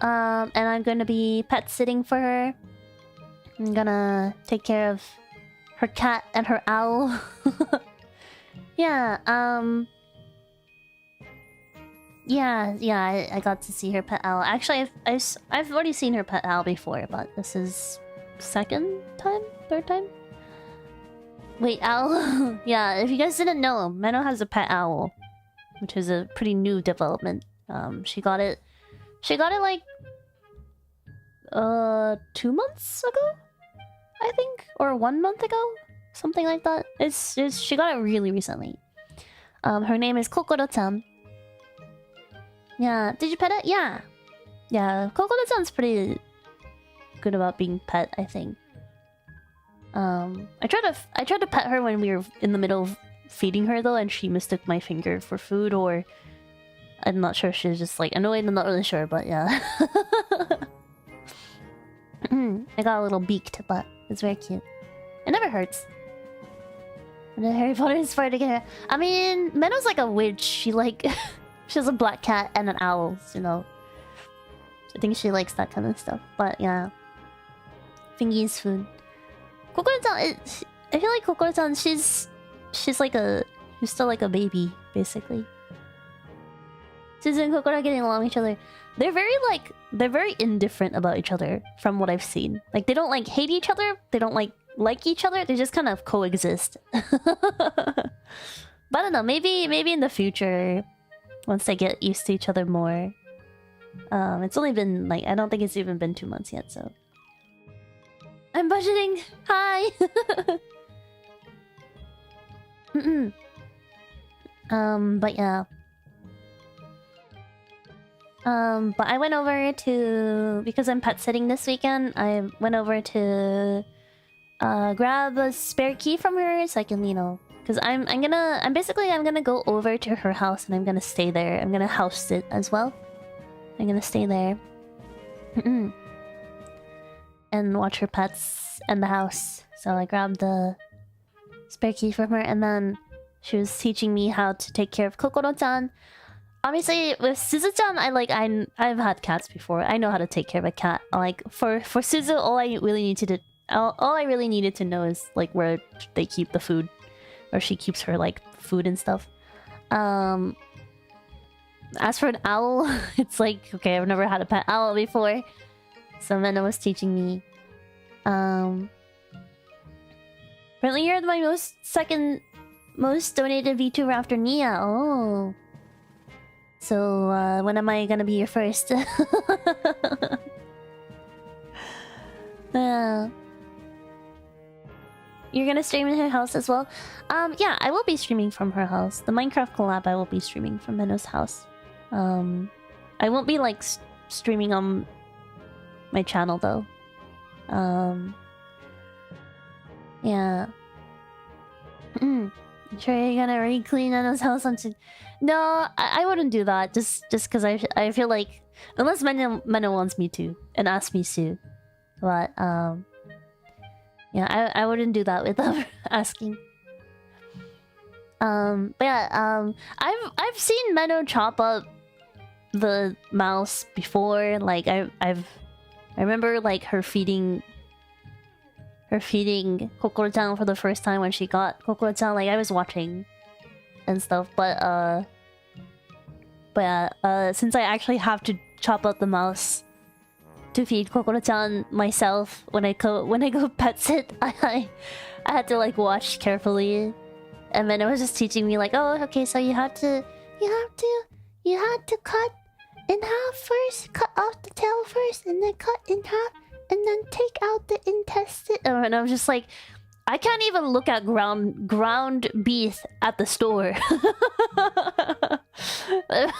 [SPEAKER 1] And I'm gonna be pet sitting for her. I'm gonna take care of her cat and her owl. Yeah, yeah, I got to see her pet owl. Actually, I've already seen her pet owl before, but this is third time? Wait, owl? Yeah, if you guys didn't know, Meno has a pet owl, which is a pretty new development. She got it like 2 months ago, I think, or 1 month ago, something like that. She got it really recently. Her name is Kokoro-chan. Yeah, did you pet it? Yeah. Kokoro-chan's pretty good about being pet, I think. I tried to pet her when we were in the middle of feeding her though, and she mistook my finger for food, or I'm not sure, she was just like annoyed. I'm not really sure, but yeah. I got a little beaked, but it's very cute. It never hurts. And then Harry Potter inspired to get her. I mean, Meno's like a witch. She has a black cat and an owl, you know. I think she likes that kind of stuff. But yeah. Fingy's food. Kokoro-chan, I feel like Kokoro-chan, she's still like a baby, basically. Suzu and Kokoro are getting along with each other. They're very indifferent about each other from what I've seen. Like, they don't like hate each other, they don't like each other, they just kind of coexist. But I don't know, maybe in the future, once they get used to each other more. It's only been like, I don't think it's even been 2 months yet, so. I'm budgeting! Hi! But yeah. But I went over to... Because I'm pet sitting this weekend, I went over to... grab a spare key from her so I can, you know... Because I'm gonna go over to her house and I'm gonna stay there. I'm gonna house sit as well. I'm gonna stay there. And watch her pets and the house. So I grabbed the spare key from her, and then she was teaching me how to take care of Kokoro-chan. Obviously, with Suzu-chan, I've had cats before. I know how to take care of a cat. Like for Suzu, all I really needed to know is like where they keep the food, or she keeps her like food and stuff. As for an owl, it's like, okay, I've never had a pet owl before. So Meno was teaching me. Apparently you're my second most donated VTuber after Nia. Oh. So, when am I gonna be your first? You're gonna stream in her house as well? Yeah, I will be streaming from her house. The Minecraft collab, I will be streaming from Meno's house. I won't be, like, streaming on my channel, though. Yeah. Sure you're gonna re-clean Meno's house onto... No, I wouldn't do that. Just because I feel like... Unless Meno wants me to, and asks me to. But, yeah, I wouldn't do that without asking. But yeah, I've seen Meno chop up the mouse before. Like I remember like her feeding Kokoro-chan for the first time when she got Kokoro-chan. Like I was watching and stuff, but since I actually have to chop up the mouse to feed Kokoro-chan myself when I go pet sit, I had to like watch carefully, and then it was just teaching me like, oh, okay, so you had to cut in half first, cut off the tail first, and then cut in half, and then take out the intestine. And I was just like, I can't even look at ground beef at the store.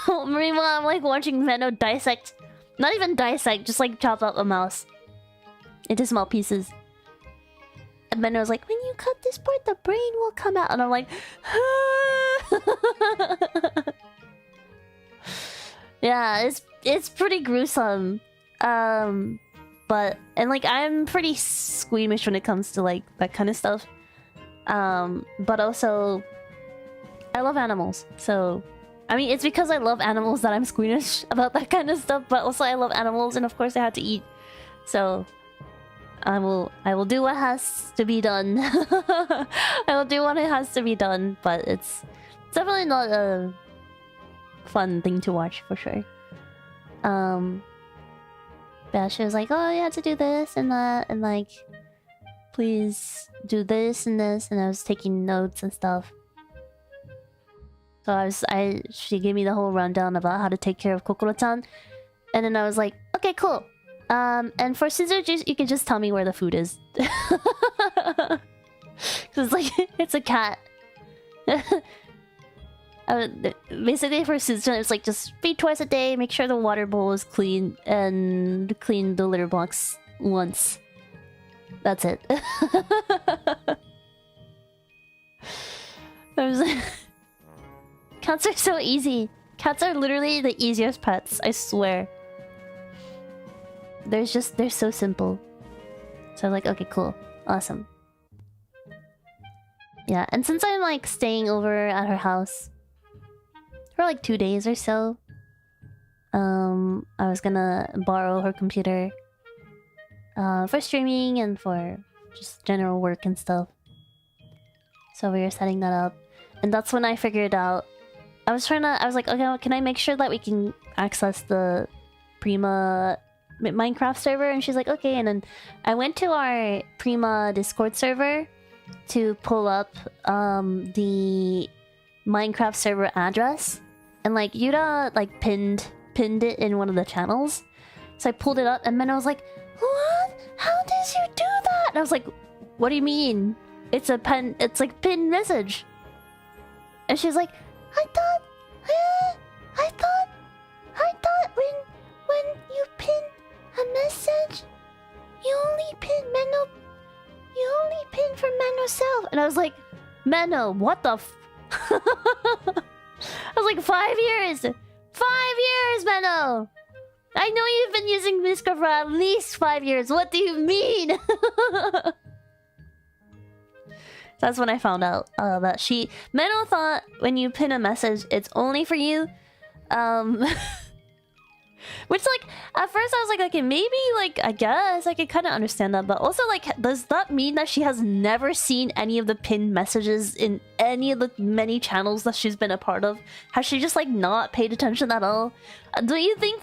[SPEAKER 1] Meanwhile, I'm like watching Meno dissect. Not even dissect, just like chop up a mouse into small pieces. And Meno was like, when you cut this part, the brain will come out. And I'm like, yeah, it's pretty gruesome. But like I'm pretty squeamish when it comes to like that kind of stuff. But also I love animals, so I mean, it's because I love animals that I'm squeamish about that kind of stuff, but also I love animals, and of course I had to eat. So I will do what has to be done. I will do what it has to be done, but it's definitely not a fun thing to watch for sure. Yeah, she was like, oh, you have to do this and that, and like, please do this and this, and I was taking notes and stuff. So she gave me the whole rundown about how to take care of Kokoro-chan. And then I was like, okay, cool. And for Suzu, you can just tell me where the food is. Because it's like, it's a cat. Basically for Suzu, it's like, just feed twice a day, make sure the water bowl is clean, and clean the litter box once. That's it. I was like... Cats are so easy. Cats are literally the easiest pets, I swear. They're so simple. So I'm like, okay, cool. Awesome. Yeah, and since I'm like staying over at her house for like 2 days or so, I was gonna borrow her computer for streaming and for just general work and stuff. So we were setting that up. And that's when I figured out... I was like, okay, well, can I make sure that we can access the Prima Minecraft server? And she's like, okay. And then I went to our Prima Discord server to pull up the Minecraft server address. And like, Yuta like pinned it in one of the channels. So I pulled it up, and then I was like, what? How did you do that? And I was like, what do you mean? It's like pinned message. And she's like, I thought when you pin a message, you only pin for Meno self. And I was like, Meno, what the f... I was like, 5 years! 5 years, Meno! I know you've been using Discord for at least 5 years. What do you mean? That's when I found out that Meno thought when you pin a message, it's only for you. Which, like, at first I was like, okay, maybe, like, I guess I could kind of understand that. But also, like, does that mean that she has never seen any of the pinned messages in any of the many channels that she's been a part of? Has she just, like, not paid attention at all? Don't you think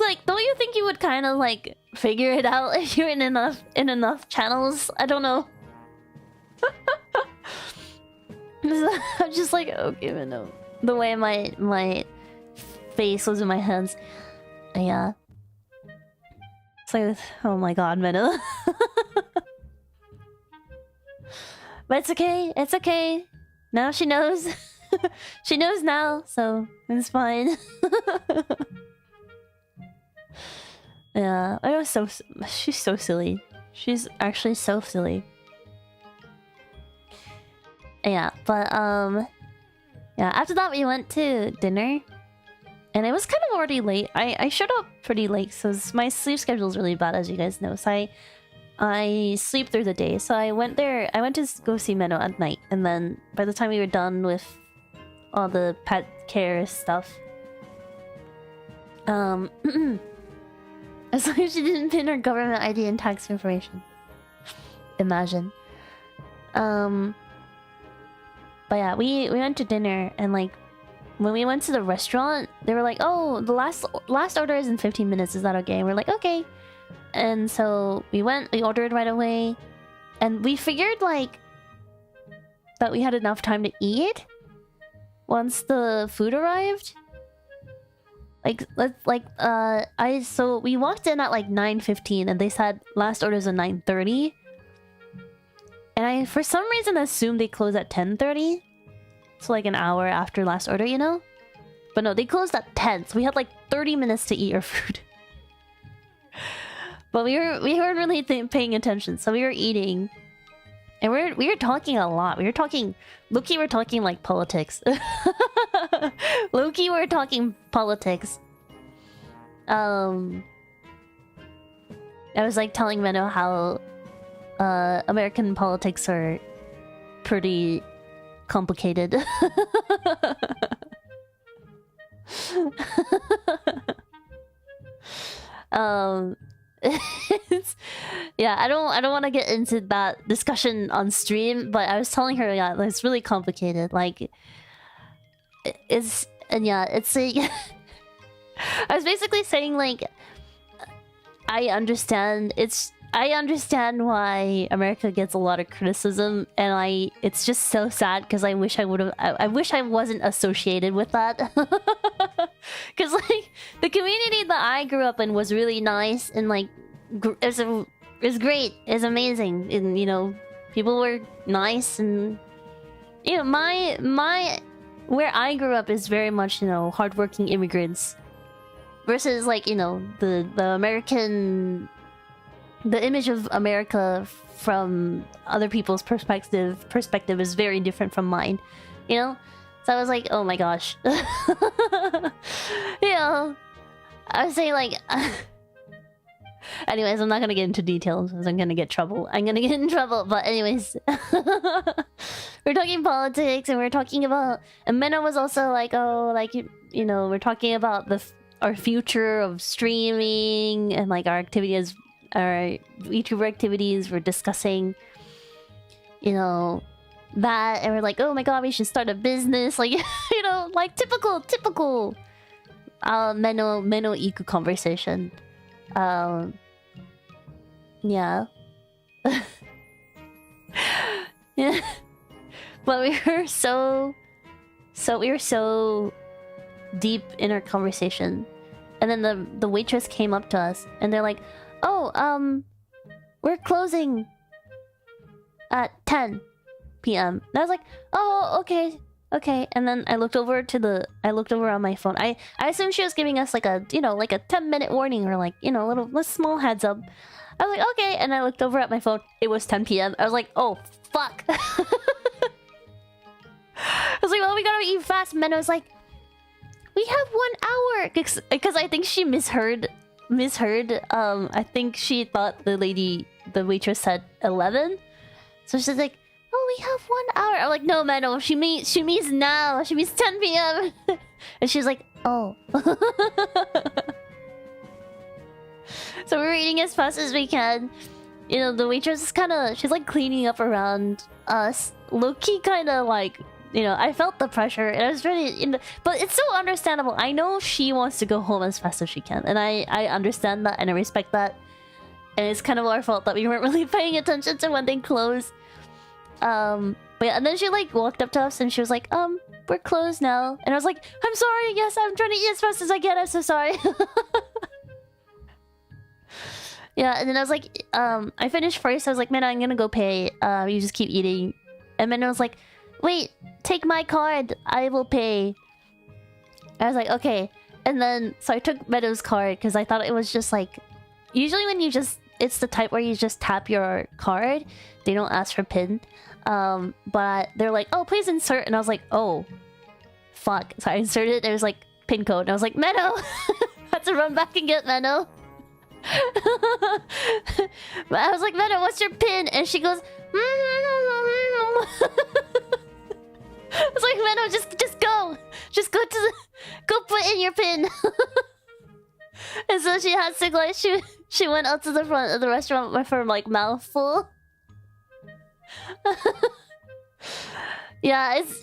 [SPEAKER 1] you would kind of, like, figure it out if you're in enough channels? I don't know. I'm just like, okay, Meno. The way my face was in my hands. Yeah. It's like, oh my god, Meno. But it's okay. It's okay. Now she knows. She knows now, so it's fine. Yeah, she's so silly. She's actually so silly. Yeah, but yeah, after that we went to dinner. And it was kind of already late. I showed up pretty late, so my sleep schedule is really bad, as you guys know. So I sleep through the day. So I went to go see Meno at night. And then by the time we were done with all the pet care stuff, as long as she didn't pin her government ID and tax information. Imagine. But yeah, we went to dinner, and like when we went to the restaurant, they were like, "Oh, the last order is in 15 minutes. Is that okay?" And we're like, "Okay." And so we ordered right away, and we figured like that we had enough time to eat once the food arrived. So we walked in at like 9:15, and they said last orders at 9:30. And I, for some reason, assumed they closed at 10:30. So like an hour after last order, you know? But no, they closed at 10. So we had like 30 minutes to eat our food. But we weren't really paying attention. So we were eating. And we were talking a lot. We were talking... Low-key, we're talking like politics. Low-key, we're talking politics. I was like telling Meno how... American politics are pretty complicated. Yeah, I don't want to get into that discussion on stream, but I was telling her, yeah, it's really complicated. Like, it's like I was basically saying like I understand why America gets a lot of criticism, and it's just so sad because I wish I wasn't associated with that. Because like the community that I grew up in was really nice, and like it's great, it's amazing, and you know, people were nice, and you know, my where I grew up is very much, you know, hardworking immigrants versus like, you know, the American. The image of America from other people's perspective is very different from mine, you know? So I was like, oh my gosh. You know, I was saying like... Anyways, I'm not gonna get into details because I'm gonna get in trouble. But anyways... We're talking politics, and we're talking about... And Meno was also like, oh, like, you know, we're talking about our future of streaming and like our activities... Our VTuber activities. We're discussing, you know, that, and we're like, oh my god, we should start a business, like, you know, like typical Meno Iku conversation. Yeah. Yeah. But we were so deep in our conversation, and then the waitress came up to us, and they're like, oh, we're closing at 10 p.m. And I was like, oh, okay. And then I looked over on my phone. I assumed she was giving us like a, you know, like a 10-minute warning, or like, you know, a small heads up. I was like, okay. And I looked over at my phone. It was 10 p.m. I was like, oh, fuck. I was like, well, we gotta eat fast. And Meno was like, we have 1 hour. Because I think she misheard misheard. I think she thought the waitress said 11. So she's like, "Oh, we have 1 hour." I'm like, "No, Meno. She means now. She means 10 p.m." And she's like, "Oh." So we're eating as fast as we can. You know, the waitress is she's like cleaning up around us. Low-key like, you know, I felt the pressure and I was really but it's so understandable. I know she wants to go home as fast as she can, and I understand that and I respect that. And it's kind of our fault that we weren't really paying attention to when they closed. But yeah, and then she like walked up to us and she was like, "We're closed now." And I was like, "I'm sorry, yes, I'm trying to eat as fast as I can, I'm so sorry." Yeah, and then I was like, I finished first. I was like, "Man, I'm gonna go pay. You just keep eating." And then I was like, "Wait, take my card. I will pay." I was like, "Okay." And then, so I took Meno's card because I thought it was just like... Usually when you just... It's the type where you just tap your card. They don't ask for PIN. But they're like, "Oh, please insert." And I was like, "Oh, fuck." So I inserted. There was like, PIN code. And I was like, "Meno!" Had to run back and get Meno. But I was like, "Meno, what's your PIN?" And she goes, I was like, "Meno, just go. Just go to the... Go put in your PIN." And so she had to like... She went up to the front of the restaurant with her like mouth full. Yeah, it's...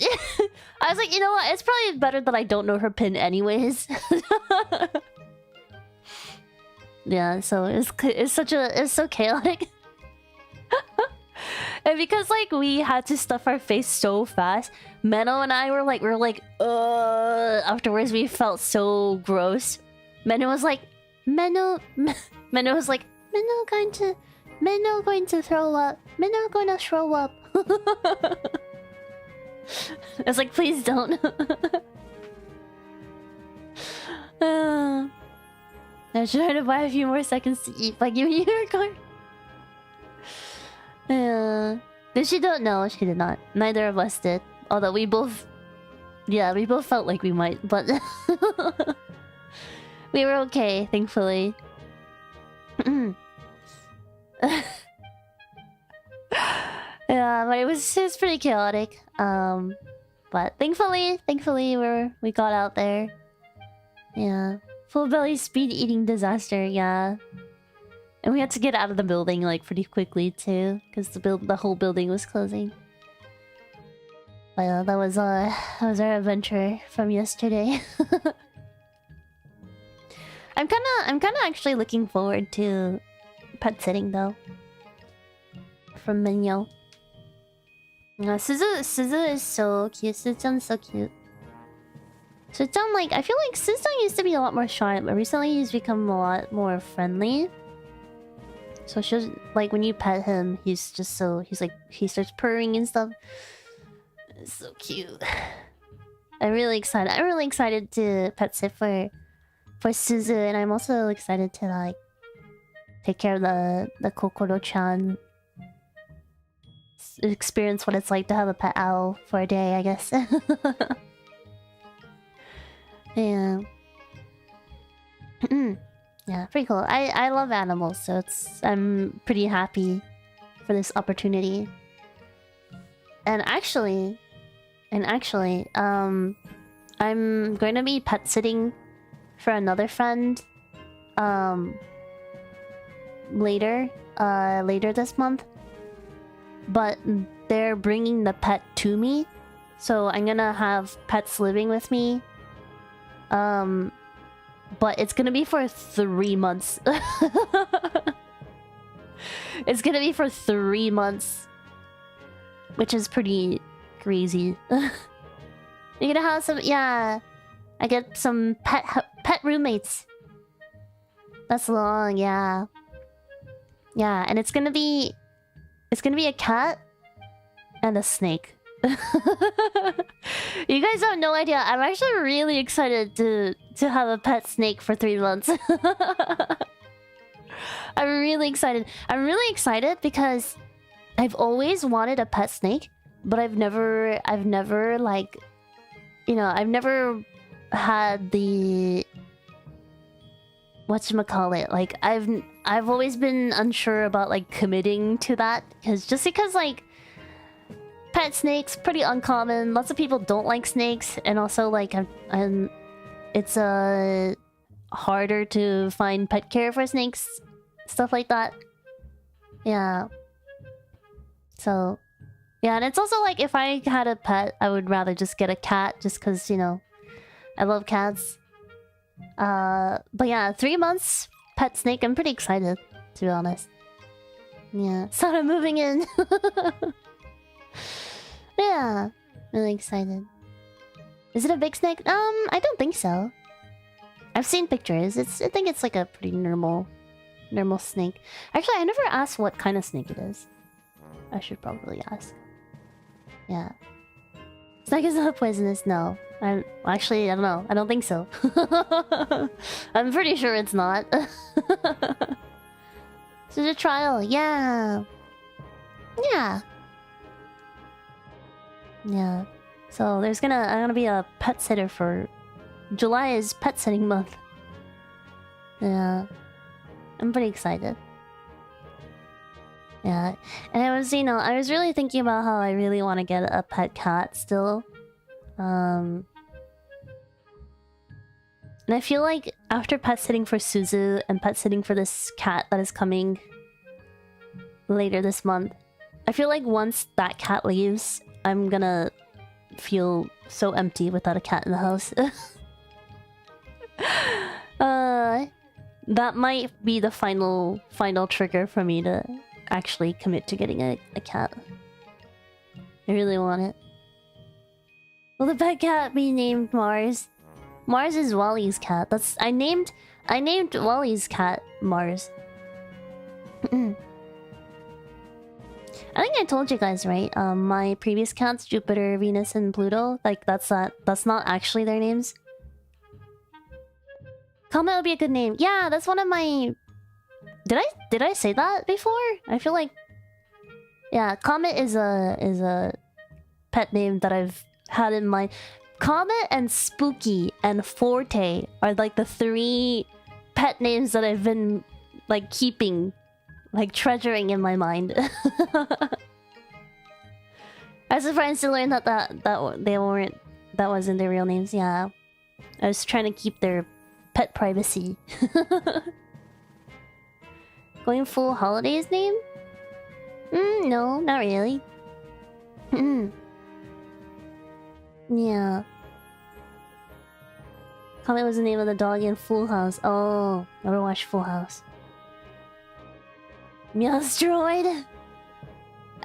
[SPEAKER 1] I was like, you know what? It's probably better that I don't know her PIN anyways. Yeah, so it's so chaotic. And because like we had to stuff our face so fast, Meno and I were like, afterwards we felt so gross. Meno was like, Meno was like, Meno going to throw up. Meno going to throw up. I was like, "Please don't." I was trying to buy a few more seconds to eat by giving you her card. Did she don't know? She did not. Neither of us did. Although we both... Yeah, we both felt like we might, but... We were okay, thankfully. Yeah, but it was pretty chaotic. But thankfully we got out there. Yeah. Full belly speed eating disaster, yeah. And we had to get out of the building like pretty quickly too, because the whole building was closing. But yeah, that was our adventure from yesterday. I'm kinda actually looking forward to pet sitting though. From Minyo. Suzu is so cute. Suzu-chan's so cute. Suzu-chan, like, I feel like Suzu-chan used to be a lot more shy, but recently he's become a lot more friendly. So she's like, when you pet him, he's just so... He's like, he starts purring and stuff. It's so cute. I'm really excited to pet sit for Suzu, and I'm also excited to like take care of the Kokoro-chan. Experience what it's like to have a pet owl for a day, I guess. Yeah. Yeah, pretty cool. I love animals, so I'm pretty happy for this opportunity. And actually, I'm going to be pet sitting for another friend later this month. But they're bringing the pet to me, so I'm gonna have pets living with me. But it's gonna be for 3 months. It's gonna be for 3 months, which is pretty crazy. You're gonna have some, yeah. I get some pet roommates. That's long, yeah. Yeah, and it's gonna be a cat and a snake. You guys have no idea. I'm actually really excited to have a pet snake for 3 months. I'm really excited. I'm really excited because I've always wanted a pet snake, but I've never like, you know, I've never had the whatchamacallit, like I've always been unsure about like committing to that because like pet snakes pretty uncommon. Lots of people don't like snakes, and also like it's harder to find pet care for snakes, stuff like that. Yeah. So yeah, and it's also like if I had a pet, I would rather just get a cat just because, you know, I love cats. But yeah, 3 months pet snake. I'm pretty excited, to be honest. Yeah, started moving in. Yeah, really excited. Is it a big snake? I don't think so. I've seen pictures. I think it's like a pretty normal snake. Actually, I never asked what kind of snake it is. I should probably ask. Yeah. Snake is not poisonous. No. Actually, I don't know. I don't think so. I'm pretty sure it's not. This is a trial. Yeah. Yeah. Yeah. So I'm gonna be a pet sitter for... July is pet sitting month. Yeah. I'm pretty excited. Yeah. And I was, you know, I was really thinking about how I really want to get a pet cat still. And I feel like after pet sitting for Suzu and pet sitting for this cat that is coming later this month, I feel like once that cat leaves, I'm gonna feel so empty without a cat in the house. That might be the final trigger for me to actually commit to getting a cat. I really want it. Will the pet cat be named Mars? Mars is Wally's cat. I named Wally's cat Mars. I think I told you guys, right? My previous cats, Jupiter, Venus, and Pluto, like that's not actually their names. Comet would be a good name. Yeah, that's one of my... Did I say that before? I feel like... Yeah, Comet is a pet name that I've had in mind. Comet and Spooky and Forte are like the 3 pet names that I've been like keeping, like treasuring in my mind. I was surprised to learn that wasn't their real names. Yeah, I was trying to keep their pet privacy. Going full holidays name? No, not really. Yeah. Comet was the name of the dog in Full House. Oh, never watched Full House. Meowstroid?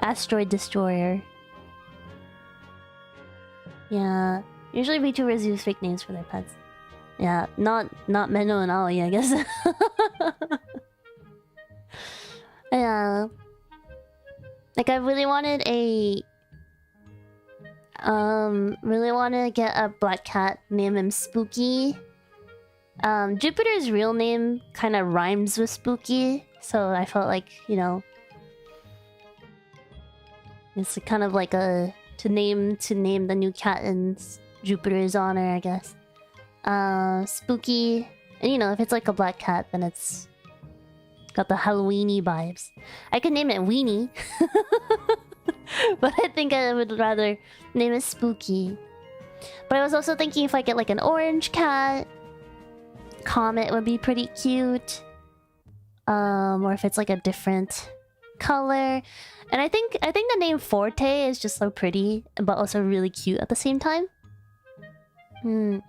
[SPEAKER 1] Asteroid Destroyer. Yeah. Usually VTubers use fake names for their pets. Yeah, not Meno and Aoi, I guess. Yeah. Like I really wanted to get a black cat, name him Spooky. Jupiter's real name kind of rhymes with Spooky, so I felt like, you know, it's kind of like to name the new cat in Jupiter's honor, I guess. Spooky, and you know, if it's like a black cat, then it's got the Halloweeny vibes. I could name it Weenie. But I think I would rather name it Spooky. But I was also thinking if I get like an orange cat, Comet would be pretty cute. Or if it's like a different color. And I think the name Forte is just so pretty, but also really cute at the same time. And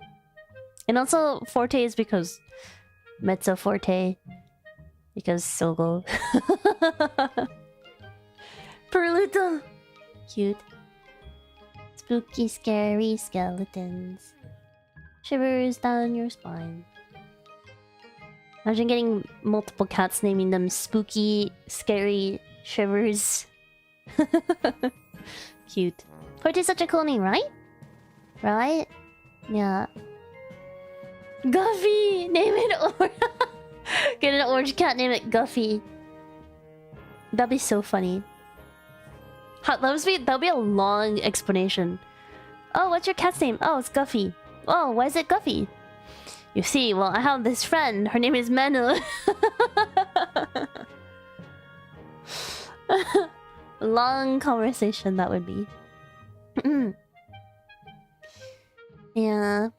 [SPEAKER 1] also Forte is because Mezzo Forte. Because Sogo. Perluto! Cute. Spooky, scary skeletons. Shivers down your spine. Imagine getting multiple cats, naming them Spooky, Scary, Shivers. Cute. Forte is such a cool name, right? Right? Yeah. Guffy! Name it or get an orange cat, name it Guffy. That'd be so funny. That'll be a long explanation. Oh, what's your cat's name? Oh, it's Guffy. Oh, why is it Guffy? You see, well, I have this friend. Her name is Meno. Long conversation that would be. Yeah.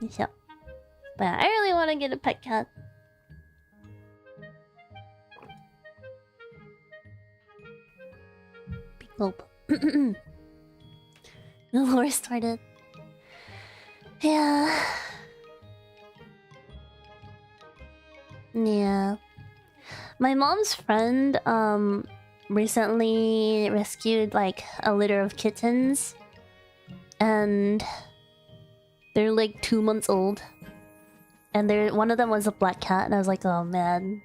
[SPEAKER 1] Yeah. But I really want to get a pet cat. Big gulp. The lore started. Yeah. Yeah. My mom's friend recently rescued like a litter of kittens, and they're like 2 months old, and one of them was a black cat, and I was like, oh man,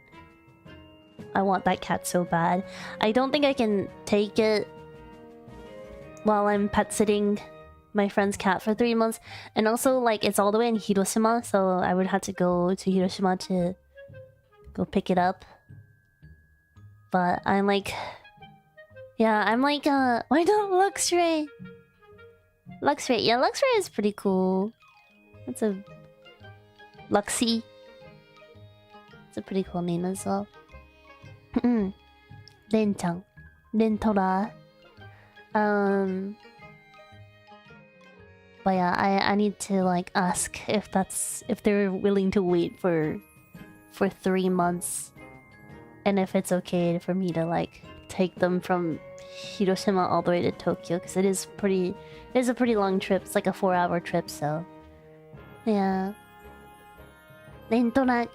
[SPEAKER 1] I want that cat so bad. I don't think I can take it while I'm pet sitting my friend's cat for 3 months, and also like it's all the way in Hiroshima, so I would have to go to Hiroshima to go pick it up. But I'm like, yeah, I'm like, why not Luxray? Luxray, yeah, Luxray is pretty cool. It's a Luxie. It's a pretty cool name as well. Ren-chan, Rentora. But yeah, I need to like ask if they're willing to wait for 3 months, and if it's okay for me to like take them from Hiroshima all the way to Tokyo, because it is a pretty long trip. It's like a 4-hour trip, so yeah. Rentonya.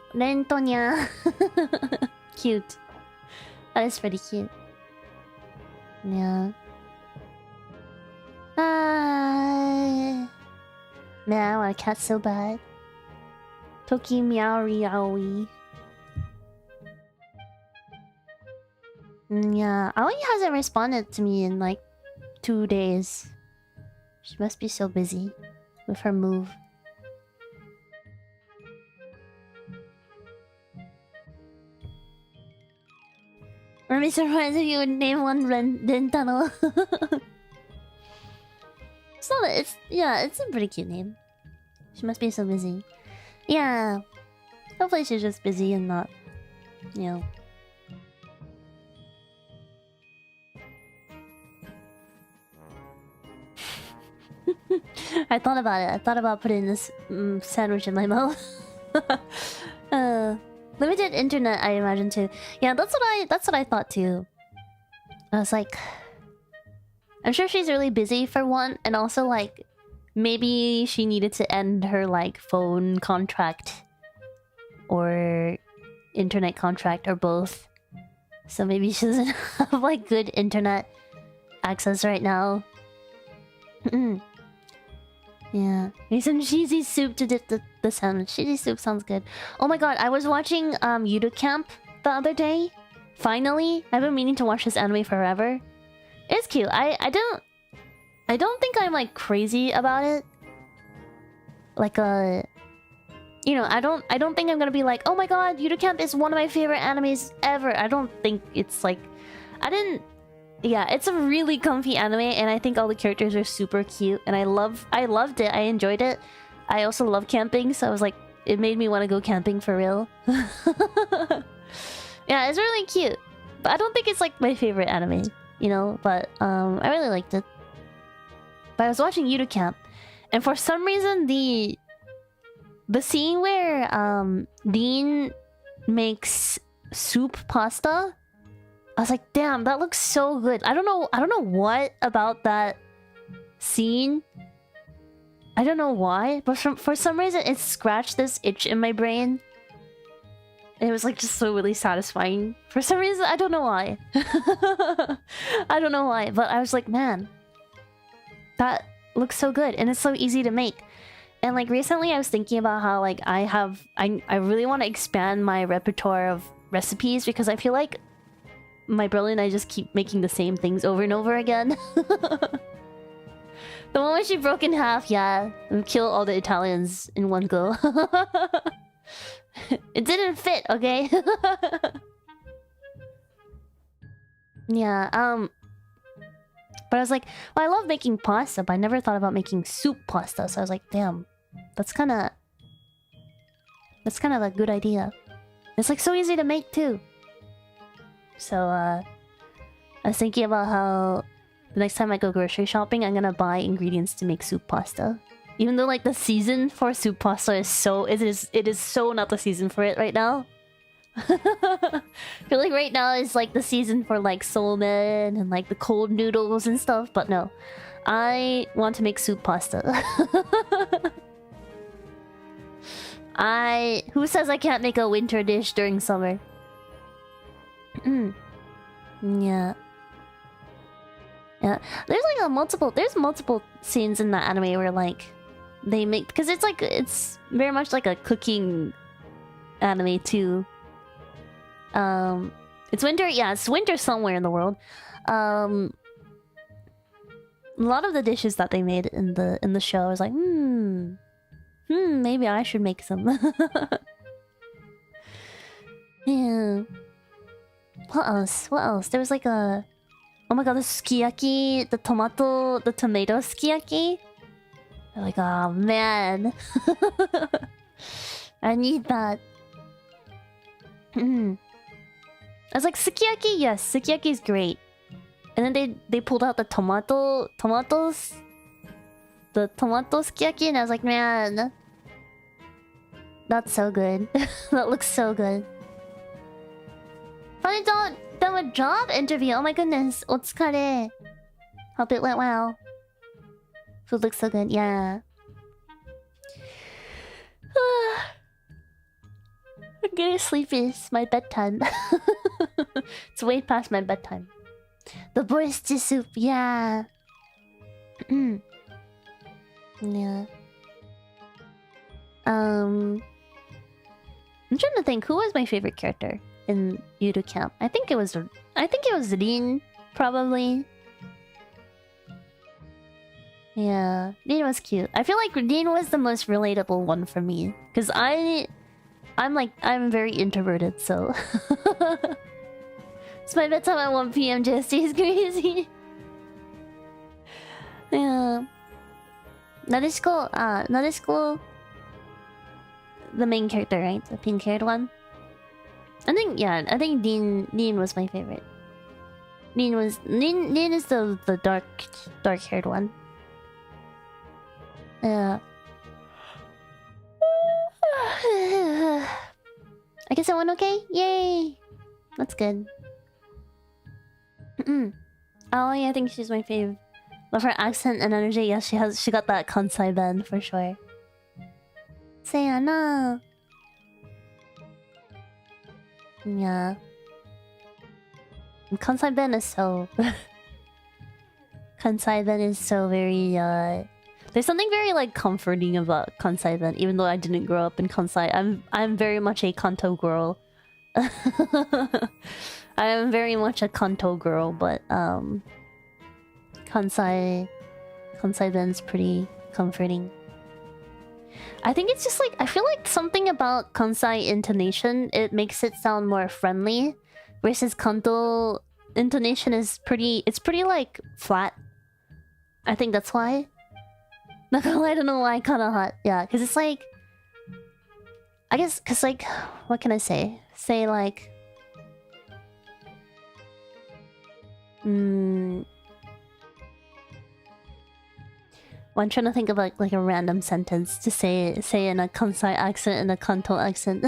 [SPEAKER 1] Cute. That is pretty cute. Yeah. Man, I want a cat so bad. Tokimori Aoi. Yeah, Aoi hasn't responded to me in like 2 days. She must be so busy with her move. I'd be surprised if you would name one Rentano. It's a pretty cute name. She must be so busy. Yeah. Hopefully she's just busy and not, you know. I thought about it. I thought about putting this sandwich in my mouth. Limited internet, I imagine too. Yeah, that's what I thought too. I was like, I'm sure she's really busy for one, and also like maybe she needed to end her like phone contract or internet contract or both. So maybe she doesn't have like good internet access right now. Yeah, maybe some cheesy soup to dip the sandwich. Cheesy soup sounds good. Oh my god, I was watching Yudu Camp the other day. Finally, I've been meaning to watch this anime forever. It's cute. I don't think I'm like crazy about it. Like you know, I don't think I'm gonna be like, oh my god, Yudu Camp is one of my favorite animes ever. I don't think it's like, yeah, it's a really comfy anime, and I think all the characters are super cute, and I loved it. I enjoyed it. I also love camping, so I was like, it made me want to go camping for real. Yeah, it's really cute, but I don't think it's like my favorite anime, you know. But I really liked it. But I was watching Yudu Camp, and for some reason the scene where Dean makes soup pasta, I was like, damn, that looks so good. I don't know what about that scene. I don't know why, but for some reason it scratched this itch in my brain. And it was like just so really satisfying. For some reason, I don't know why. I don't know why, but I was like, man, that looks so good, and it's so easy to make. And like recently I was thinking about how like I really want to expand my repertoire of recipes, because I feel like my brother and I just keep making the same things over and over again. The one where she broke in half, yeah, and kill all the Italians in one go. It didn't fit, okay? Yeah, but I was like, well, I love making pasta, but I never thought about making soup pasta, so I was like, damn, that's kind of That's kind of a good idea. It's like so easy to make too. So I was thinking about how the next time I go grocery shopping, I'm gonna buy ingredients to make soup pasta. Even though like the season for soup pasta is so it is so not the season for it right now. I feel like right now is like the season for like somen and like the cold noodles and stuff, but no. I want to make soup pasta. Who says I can't make a winter dish during summer? Yeah. Yeah. There's multiple scenes in the anime where like they make, because it's very much like a cooking anime too. It's winter, yeah, it's winter somewhere in the world. A lot of the dishes that they made in the show, I was like, maybe I should make some. Yeah. What else? What else? There was like a... Oh my god, the sukiyaki, the tomato sukiyaki. I'm like, oh man. I need that. I was like, sukiyaki, yes, sukiyaki is great. And then they pulled out the tomatoes. The tomato sukiyaki, and I was like, man. That's so good. That looks so good. Finally done with job interview. Oh my goodness. Otsukare. Hope it went well. Food looks so good. Yeah. I'm getting sleepy. It's my bedtime. It's way past my bedtime. The borscht soup. Yeah. Yeah. I'm trying to think, who was my favorite character in Yuru Camp? I think it was Rin, probably. Yeah, Rin was cute. I feel like Rin was the most relatable one for me, because I'm very introverted, so it's my bedtime at 1 p.m. JST is crazy. Yeah. Nadeshiko, the main character, right? The pink-haired one. I think Rin was my favorite. Rin is the dark-haired one. Yeah. I guess I went okay? Yay! That's good. Aoi, I think she's my fave. Love her accent and energy. Yeah, she got that Kansai bend for sure. Sayana. Yeah. Kansai Ben is so... Kansai Ben is so very, There's something very, like, comforting about Kansai Ben, even though I didn't grow up in Kansai. I'm very much a Kanto girl. I am very much a Kanto girl, but, Kansai Ben's pretty comforting. I think it's just like, I feel like something about Kansai intonation, it makes it sound more friendly, versus Kanto intonation is pretty like flat. I think that's why. Not gonna lie, I don't know why, kinda hot. Yeah, because it's like, I guess, because like, what can I say? Say like, well, I'm trying to think of like a random sentence to say in a Kansai accent and a Kanto accent.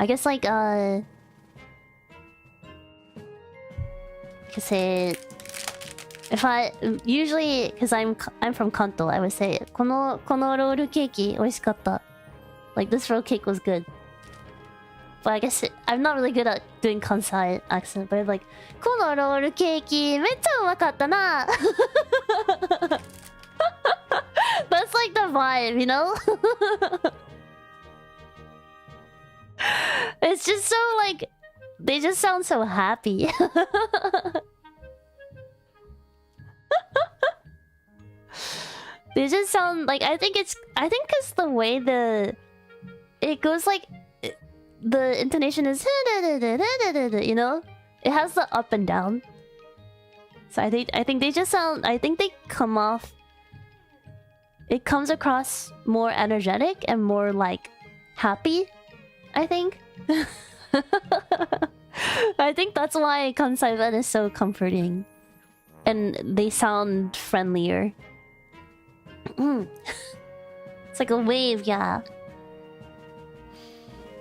[SPEAKER 1] I guess like I could say, if I usually, because I'm from Kanto, I would say このロールケーキ美味しかった. Like this roll cake was good. But I guess I'm not really good at doing Kansai accent, but I'm like, このロールケーキめっちゃうまかったな. That's like the vibe, you know? It's just so like, they just sound so happy. They just sound like, I think it's the way it goes like, the intonation is, you know? It has the up and down. So I think they just sound. I think they come off. It comes across more energetic and more like happy. I think. I think that's why Kansai Ben is so comforting, and they sound friendlier. It's like a wave, yeah.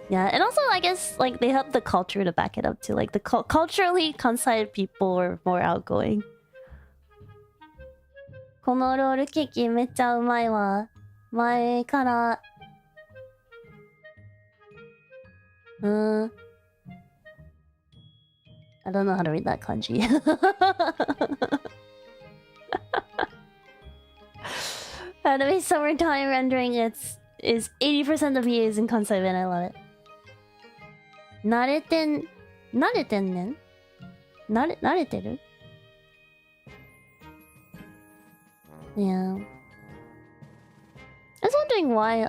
[SPEAKER 1] Yeah, and also I guess like they have the culture to back it up too. Like the culturally Kansai people are more outgoing. このロールケーキめっちゃうまいわ。前から。I don't know how to read that kanji. Anime summertime rendering is 80% of views in Kansai Ben. I love it. 慣れてんねん慣れてる Yeah. I was wondering why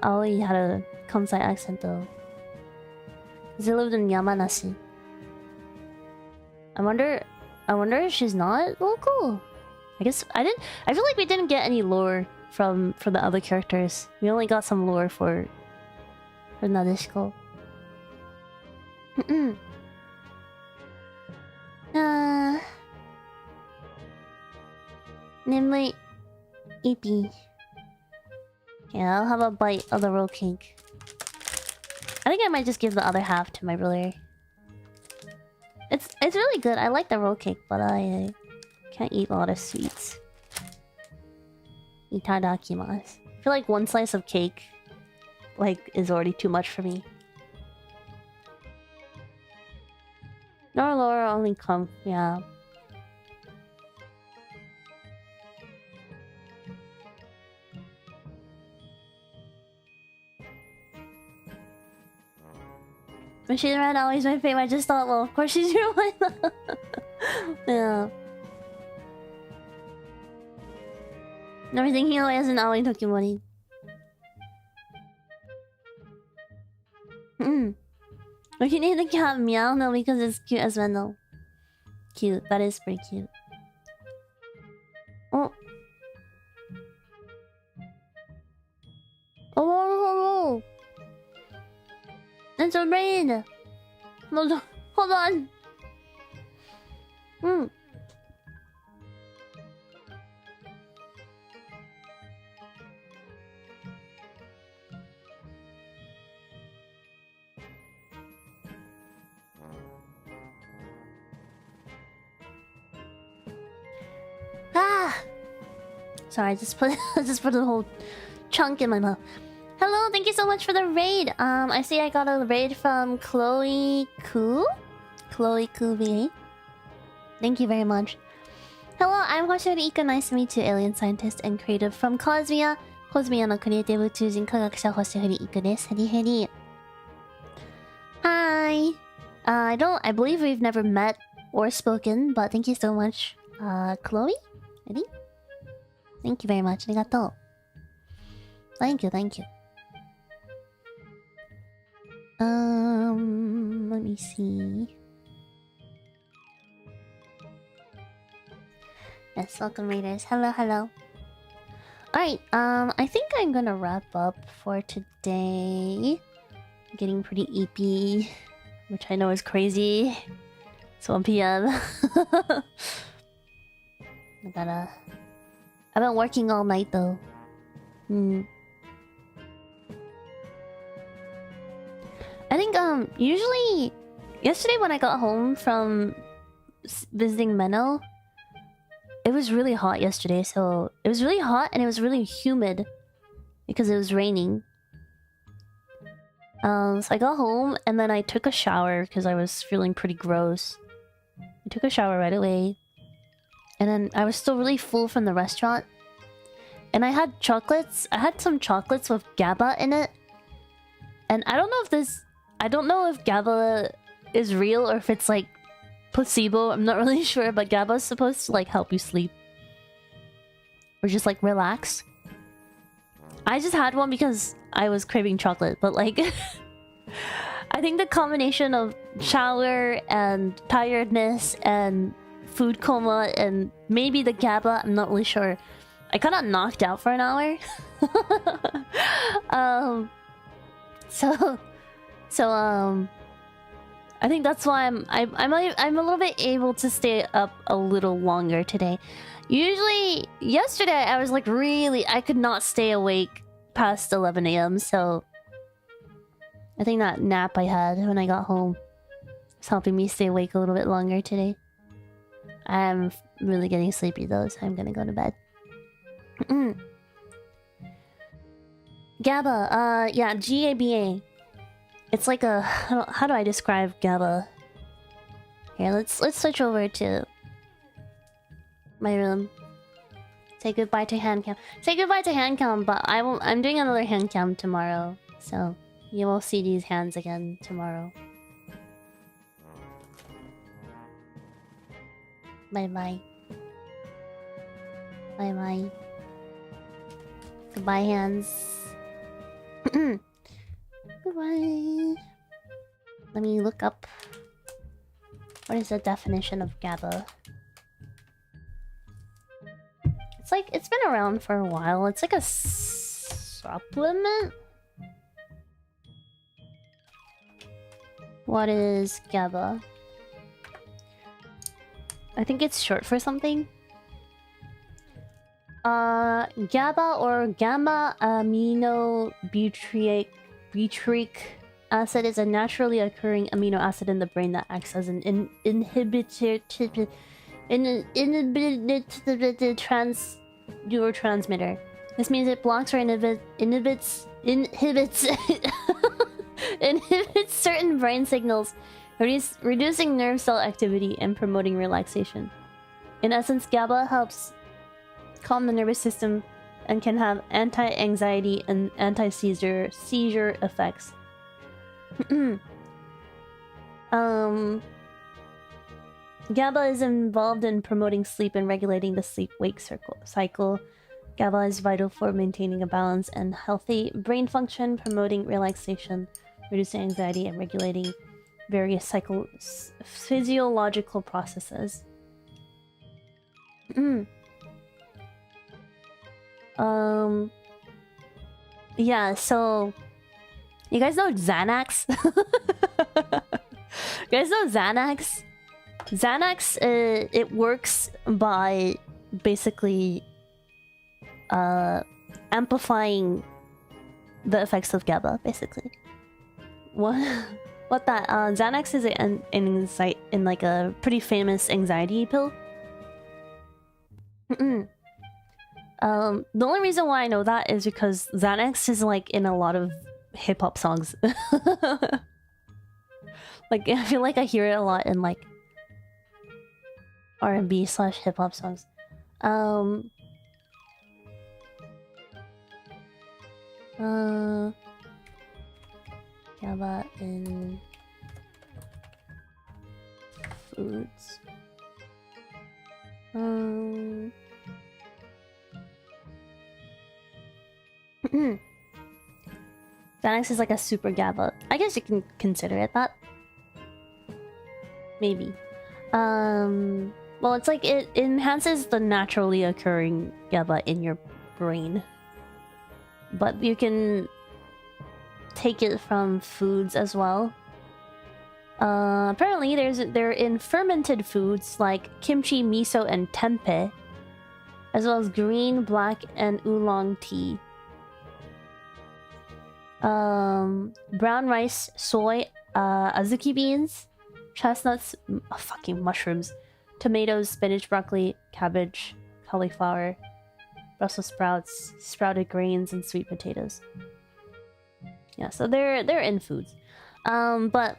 [SPEAKER 1] Aoi had a Kansai accent though. Because he lived in Yamanashi. I wonder if she's not local. I guess I feel like we didn't get any lore from the other characters. We only got some lore for Nadeshiko. 眠い Eepee. Yeah, I'll have a bite of the roll cake. I think I might just give the other half to my brother. It's really good. I like the roll cake, but I can't eat a lot of sweets. Itadakimasu. I feel like one slice of cake like is already too much for me. No lore only come, yeah. When she's red, always my favorite. I just thought, well, of course she's your one. Yeah. Everything he always has an Aoi Tokimori. If you name the cat Meow, no, because it's cute as Meno. Cute. That is pretty cute. Oh. Oh. It's a raid! Hold on! Ah! Sorry, I just put a whole chunk in my mouth. Hello, thank you so much for the raid. I see I got a raid from Chloe Ku Vgen. Thank you very much. Hello, I'm Hoshifuri Iku. Nice to meet you, alien scientist and creative from Cosmia. Cosmia のクリエイティブ宇宙人科学者星降りIkuです。ヘリヘリ。Hi. I believe we've never met or spoken, but thank you so much, Chloe. I think. Thank you very much. ありがとう。Thank you. Let me see. Yes, welcome readers. Hello. Alright, I think I'm gonna wrap up for today. I'm getting pretty eepy, which I know is crazy. It's 1 PM. I've been working all night though. I think usually yesterday when I got home from visiting Meno, it was really hot yesterday. So it was really hot and it was really humid because it was raining. So I got home and then I took a shower because I was feeling pretty gross. I took a shower right away, and then I was still really full from the restaurant. And I had chocolates. I had some chocolates with GABA in it. And I don't know if GABA is real or if it's like placebo. I'm not really sure, but GABA is supposed to like help you sleep. Or just like relax. I just had one because I was craving chocolate, but like I think the combination of shower and tiredness and food coma and maybe the GABA. I'm not really sure. I kind of knocked out for an hour. So I think that's why I'm a little bit able to stay up a little longer today. Usually, yesterday I was like I could not stay awake past 11 a.m. So I think that nap I had when I got home is helping me stay awake a little bit longer today. I'm really getting sleepy though, so I'm gonna go to bed. GABA, yeah, GABA. It's like a how do I describe GABA? Here, let's switch over to my room. Say goodbye to Handcam. Say goodbye to Handcam, but I'm doing another Handcam tomorrow, so you will see these hands again tomorrow. Bye bye. Bye bye. Goodbye, hands. Goodbye. Let me look up. What is the definition of GABA? It's like, it's been around for a while. It's like a supplement? What is GABA? I think it's short for something. GABA or gamma amino butyric acid is a naturally occurring amino acid in the brain that acts as an neurotransmitter. This means it blocks or inhibits certain brain signals, reducing nerve cell activity and promoting relaxation. In essence, GABA helps calm the nervous system and can have anti-anxiety and anti-seizure effects. GABA is involved in promoting sleep and regulating the sleep-wake cycle. GABA is vital for maintaining a balance and healthy brain function, promoting relaxation, reducing anxiety, and regulating various physiological processes. Yeah, so you guys know Xanax? You guys know Xanax? Xanax, it works by basically amplifying the effects of GABA, basically. What that Xanax is in like a pretty famous anxiety pill. The only reason why I know that is because Xanax is like in a lot of hip-hop songs. Like, I feel like I hear it a lot in like R&B / hip-hop songs. GABA in foods. Xanax is like a super GABA. I guess you can consider it that. Maybe. Well, it's like it enhances the naturally occurring GABA in your brain. But you can take it from foods as well. Apparently they're in fermented foods like kimchi, miso, and tempeh, as well as green, black, and oolong tea. Brown rice, soy, azuki beans, chestnuts, fucking mushrooms, tomatoes, spinach, broccoli, cabbage, cauliflower, Brussels sprouts, sprouted grains, and sweet potatoes. Yeah, so they're in foods. But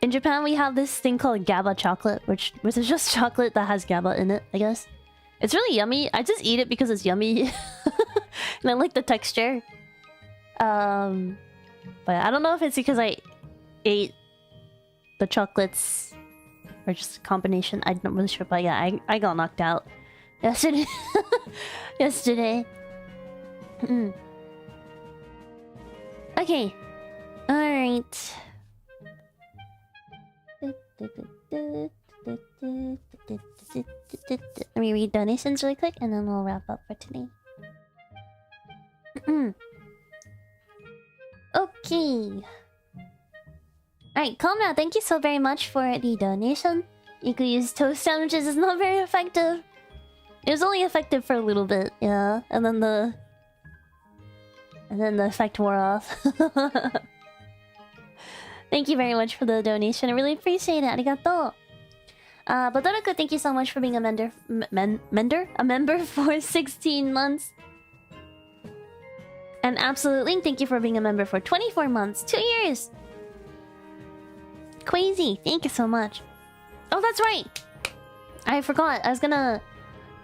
[SPEAKER 1] in Japan we have this thing called GABA chocolate, which is just chocolate that has GABA in it, I guess. It's really yummy. I just eat it because it's yummy. And I like the texture. But I don't know if it's because I ate the chocolates or just a combination. I'm not really sure, but yeah, I got knocked out yesterday. Yesterday. Okay. Alright. Let me read donations really quick and then we'll wrap up for today. Okay. Alright, Cosmia, thank you so very much for the donation. Iku used toast sandwiches is not very effective. It was only effective for a little bit, yeah. And then the effect wore off. Thank you very much for the donation. I really appreciate it. Arigato. Botaruku, thank you so much for being a member for 16 months. And Absolutely, thank you for being a member for 24 months. 2 years! Crazy. Thank you so much. Oh, that's right! I forgot. I was gonna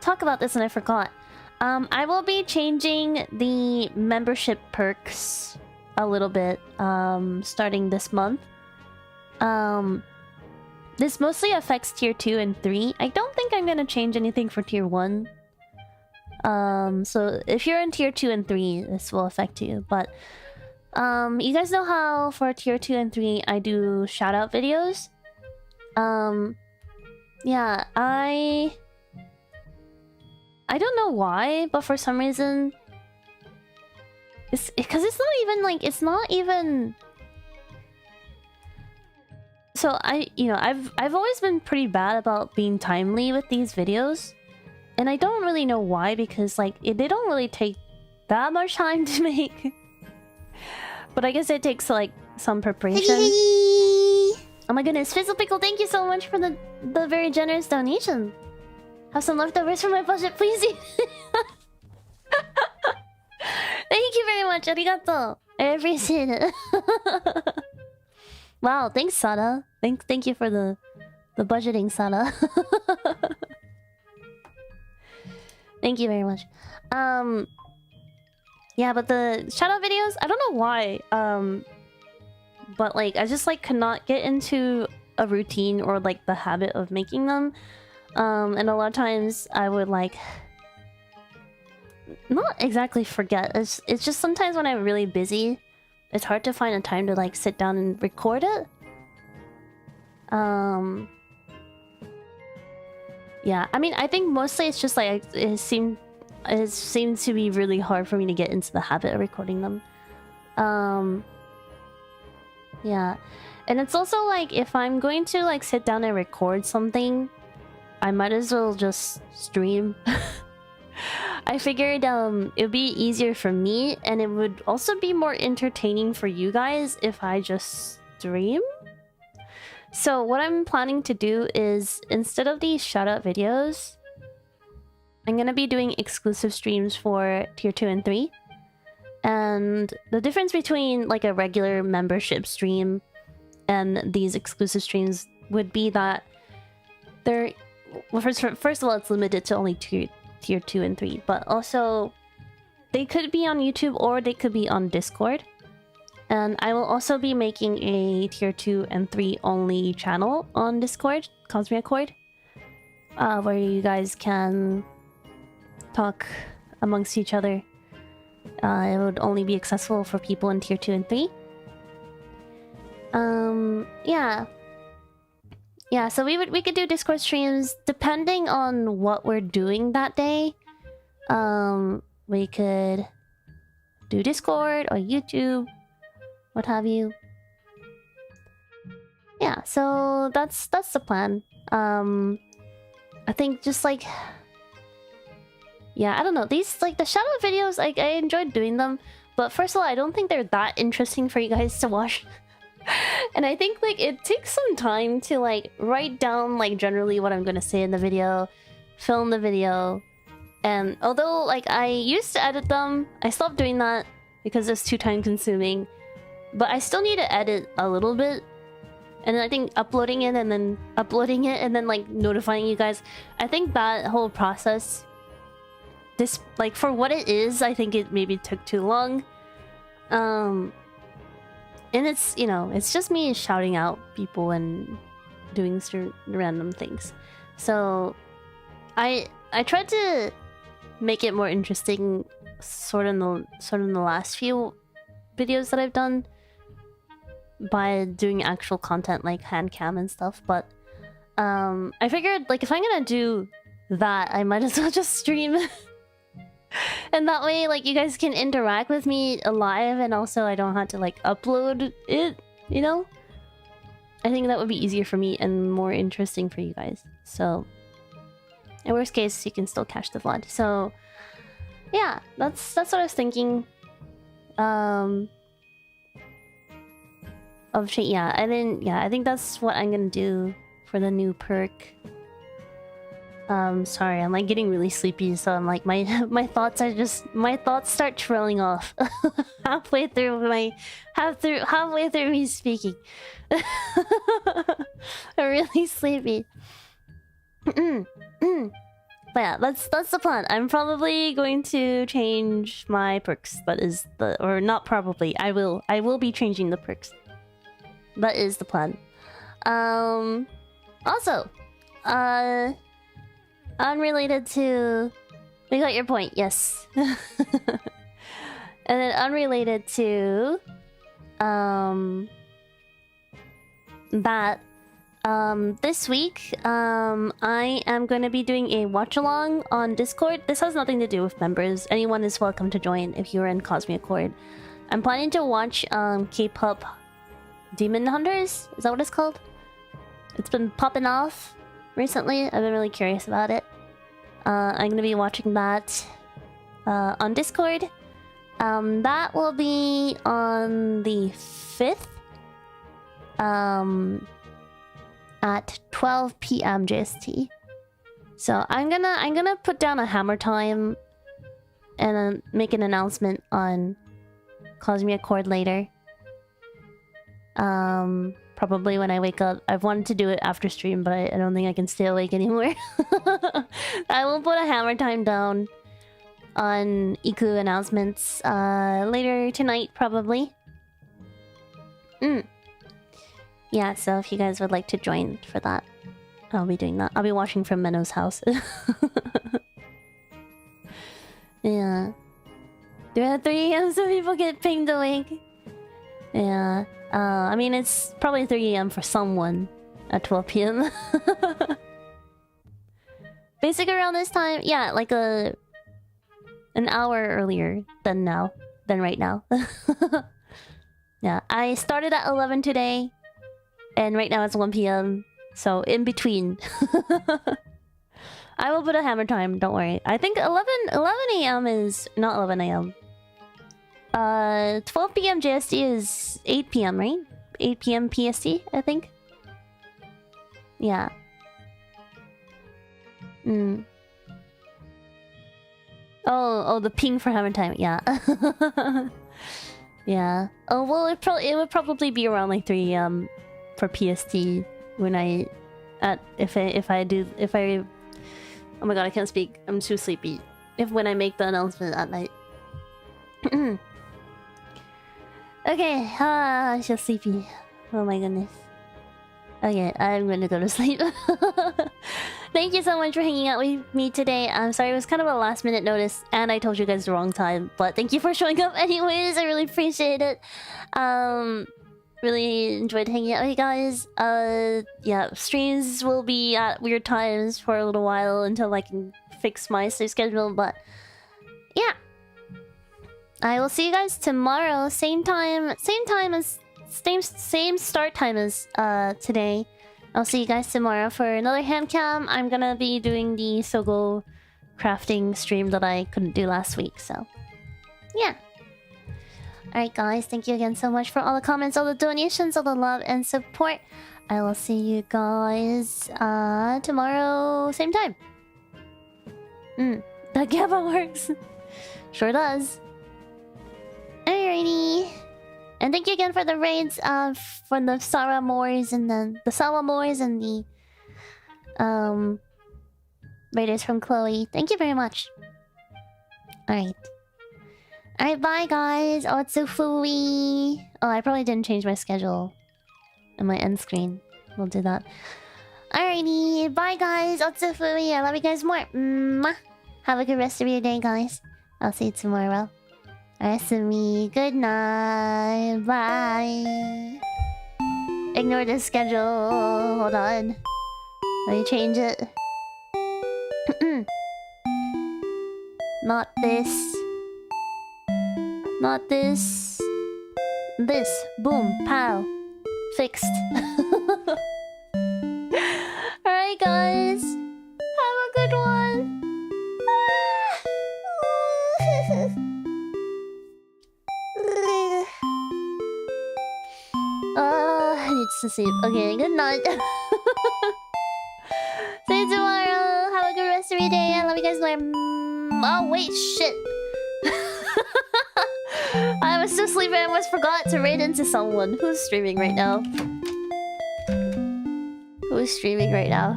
[SPEAKER 1] talk about this and I forgot. I will be changing the membership perks a little bit, starting this month. This mostly affects tier 2 and 3. I don't think I'm gonna change anything for tier 1. So if you're in tier 2 and 3, this will affect you. But you guys know how for tier 2 and 3 I do shout-out videos? Yeah, I don't know why, but for some reason it's because it's not even so I've always been pretty bad about being timely with these videos, and I don't really know why, because they don't really take that much time to make. But I guess it takes like some preparation. Oh my goodness, Fizzle Pickle, thank you so much for the very generous donation. Have some leftovers for my budget, please. Thank you very much, arigato. I appreciate it. Wow, thanks, Sada. Thank you for the budgeting, Sada. Thank you very much. Yeah, but the shoutout videos, I don't know why. But I just could not get into a routine or the habit of making them. And a lot of times I would not exactly forget. It's just sometimes when I'm really busy, it's hard to find a time to sit down and record it. Yeah, I mean, I think mostly it's just it seemed to be really hard for me to get into the habit of recording them. Yeah, and it's also if I'm going to sit down and record something, I might as well just stream. I figured it would be easier for me, and it would also be more entertaining for you guys if I just stream. So what I'm planning to do is, instead of these shoutout videos, I'm gonna be doing exclusive streams for tier 2 and 3. And the difference between a regular membership stream and these exclusive streams would be that they're... Well, first of all, it's limited to only tier 2 and 3, but also they could be on YouTube or they could be on Discord. And I will also be making a tier 2 and 3 only channel on Discord, Cosmia Cord, where you guys can talk amongst each other. It would only be accessible for people in tier 2 and 3. Yeah, so we could do Discord streams depending on what we're doing that day. We could do Discord or YouTube, what have you. Yeah, so that's the plan. I think just yeah, I don't know. These the shadow videos, I enjoyed doing them, but first of all, I don't think they're that interesting for you guys to watch. And I think it takes some time to write down generally what I'm gonna say in the video, film the video, and although I used to edit them, I stopped doing that because it's too time consuming. But I still need to edit a little bit, and then I think uploading it and then notifying you guys. I think that whole process, this for what it is, I think it maybe took too long. And it's, it's just me shouting out people and doing certain random things. So I tried to make it more interesting sort of in the last few videos that I've done by doing actual content like Handcam and stuff, but I figured, like, if I'm gonna do that, I might as well just stream. And that way, like, you guys can interact with me live, and also I don't have to, like, upload it, you know? I think that would be easier for me and more interesting for you guys. So, in worst case, you can still catch the VOD. So, yeah, that's what I was thinking. Yeah, I think that's what I'm gonna do for the new perk. Sorry, I'm like getting really sleepy, so I'm like my thoughts start trailing off halfway through me speaking. I'm really sleepy. But yeah, that's the plan. I'm probably going to change my perks. Or not probably. I will be changing the perks. That is the plan. Also, unrelated to... We got your point, yes. And then unrelated to... this week, I am going to be doing a watch-along on Discord. This has nothing to do with members. Anyone is welcome to join if you're in Cosmia Cord. I'm planning to watch K-pop Demon Hunters? Is that what it's called? It's been popping off recently. I've been really curious about it. I'm gonna be watching that on Discord. That will be on the 5th. At 12 p.m. JST. So I'm gonna put down a hammer time and make an announcement on Cosmia Cord later. Probably when I wake up. I've wanted to do it after stream, but I don't think I can stay awake anymore. I will put a hammer time down on Iku announcements later tonight, probably. Yeah, so if you guys would like to join for that, I'll be doing that. I'll be watching from Meno's house. Yeah. Do at 3 AM so people get pinged awake? Yeah. I mean, it's probably 3 AM for someone at 12 PM. Basically around this time, yeah, like an hour earlier than right now. Yeah, I started at 11 today, and right now it's 1 PM, so in between. I will put a hammer time, don't worry. I think 11 AM is... not 11 AM. 12 PM JST is 8 PM, right? 8 PM PST, I think. Yeah. Oh, the ping for hammer time, yeah. Yeah. Oh, well, it would probably be around like 3 AM for PST when I... If I... Oh my god, I can't speak. I'm too sleepy. When I make the announcement at night. Okay, I'm so sleepy. Oh my goodness. Okay, I'm gonna go to sleep. Thank you so much for hanging out with me today. I'm sorry, it was kind of a last minute notice, and I told you guys the wrong time. But thank you for showing up anyways, I really appreciate it. Really enjoyed hanging out with you guys. Yeah, streams will be at weird times for a little while until I can fix my sleep schedule, but... yeah. I will see you guys tomorrow, same start time as today. I'll see you guys tomorrow for another hand cam. I'm gonna be doing the Sogo crafting stream that I couldn't do last week, so yeah. Alright guys, thank you again so much for all the comments, all the donations, all the love and support. I will see you guys tomorrow, same time. That Gabba works. Sure does. Alrighty. And thank you again for the raids for the Sawa Moors and the Sawa Moors and the raiders from Chloe. Thank you very much. Alright. Alright, bye guys. Otsufui. Oh, I probably didn't change my schedule on my end screen. We'll do that. Alrighty, bye guys. Otsufui. I love you guys more. Mwah. Have a good rest of your day, guys. I'll see you tomorrow. Asumi, good night. Bye. Ignore the schedule. Hold on. Let me change it. Not this. Not this. This. Boom. Pow. Fixed. Alright, guys. Have a good one. I need to sleep. Okay, good night. See you tomorrow. Have a good rest of your day. I love you guys. Oh, wait, shit. I was so sleepy, I almost forgot to raid into someone. Who's streaming right now? Who's streaming right now?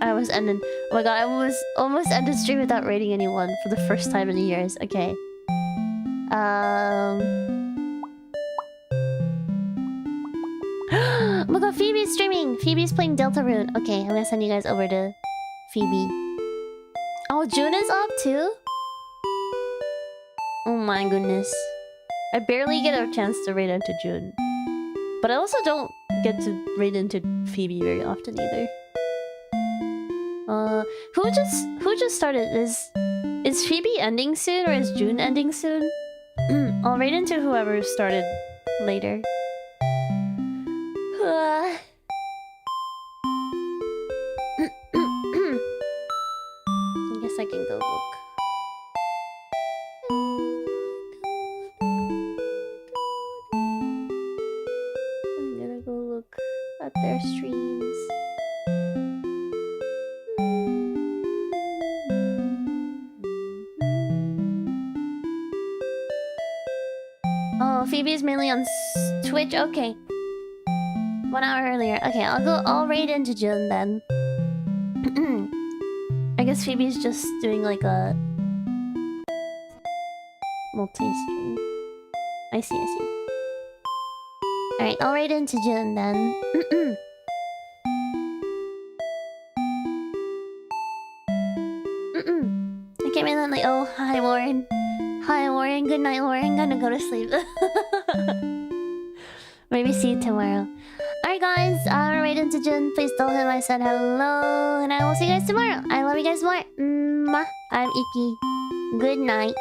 [SPEAKER 1] I was ending. Oh my god, I almost ended stream without raiding anyone for the first time in years. Okay. Oh my god, Phoebe's streaming! Phoebe's playing Deltarune. Okay, I'm gonna send you guys over to Phoebe. Oh, June is up too? Oh my goodness. I barely get a chance to raid into June. But I also don't get to raid into Phoebe very often either. Who just started? Is Phoebe ending soon or is June ending soon? I'll raid into whoever started later. I guess I can go look. I'm gonna go look at their streams. Oh, Phoebe's mainly on Twitch. Okay. 1 hour earlier. Okay, I'll raid into June then. I guess Phoebe's just doing like a multi-stream. I see. Alright, I'll raid into June then. I came in and like, oh, hi Lauren. Hi Lauren, good night Lauren, gonna go to sleep. Maybe see you tomorrow. Alright guys, I'm raid into June. Please tell him I said hello. And I will see you guys tomorrow. I love you guys more. Mwah. I'm Iki. Good night.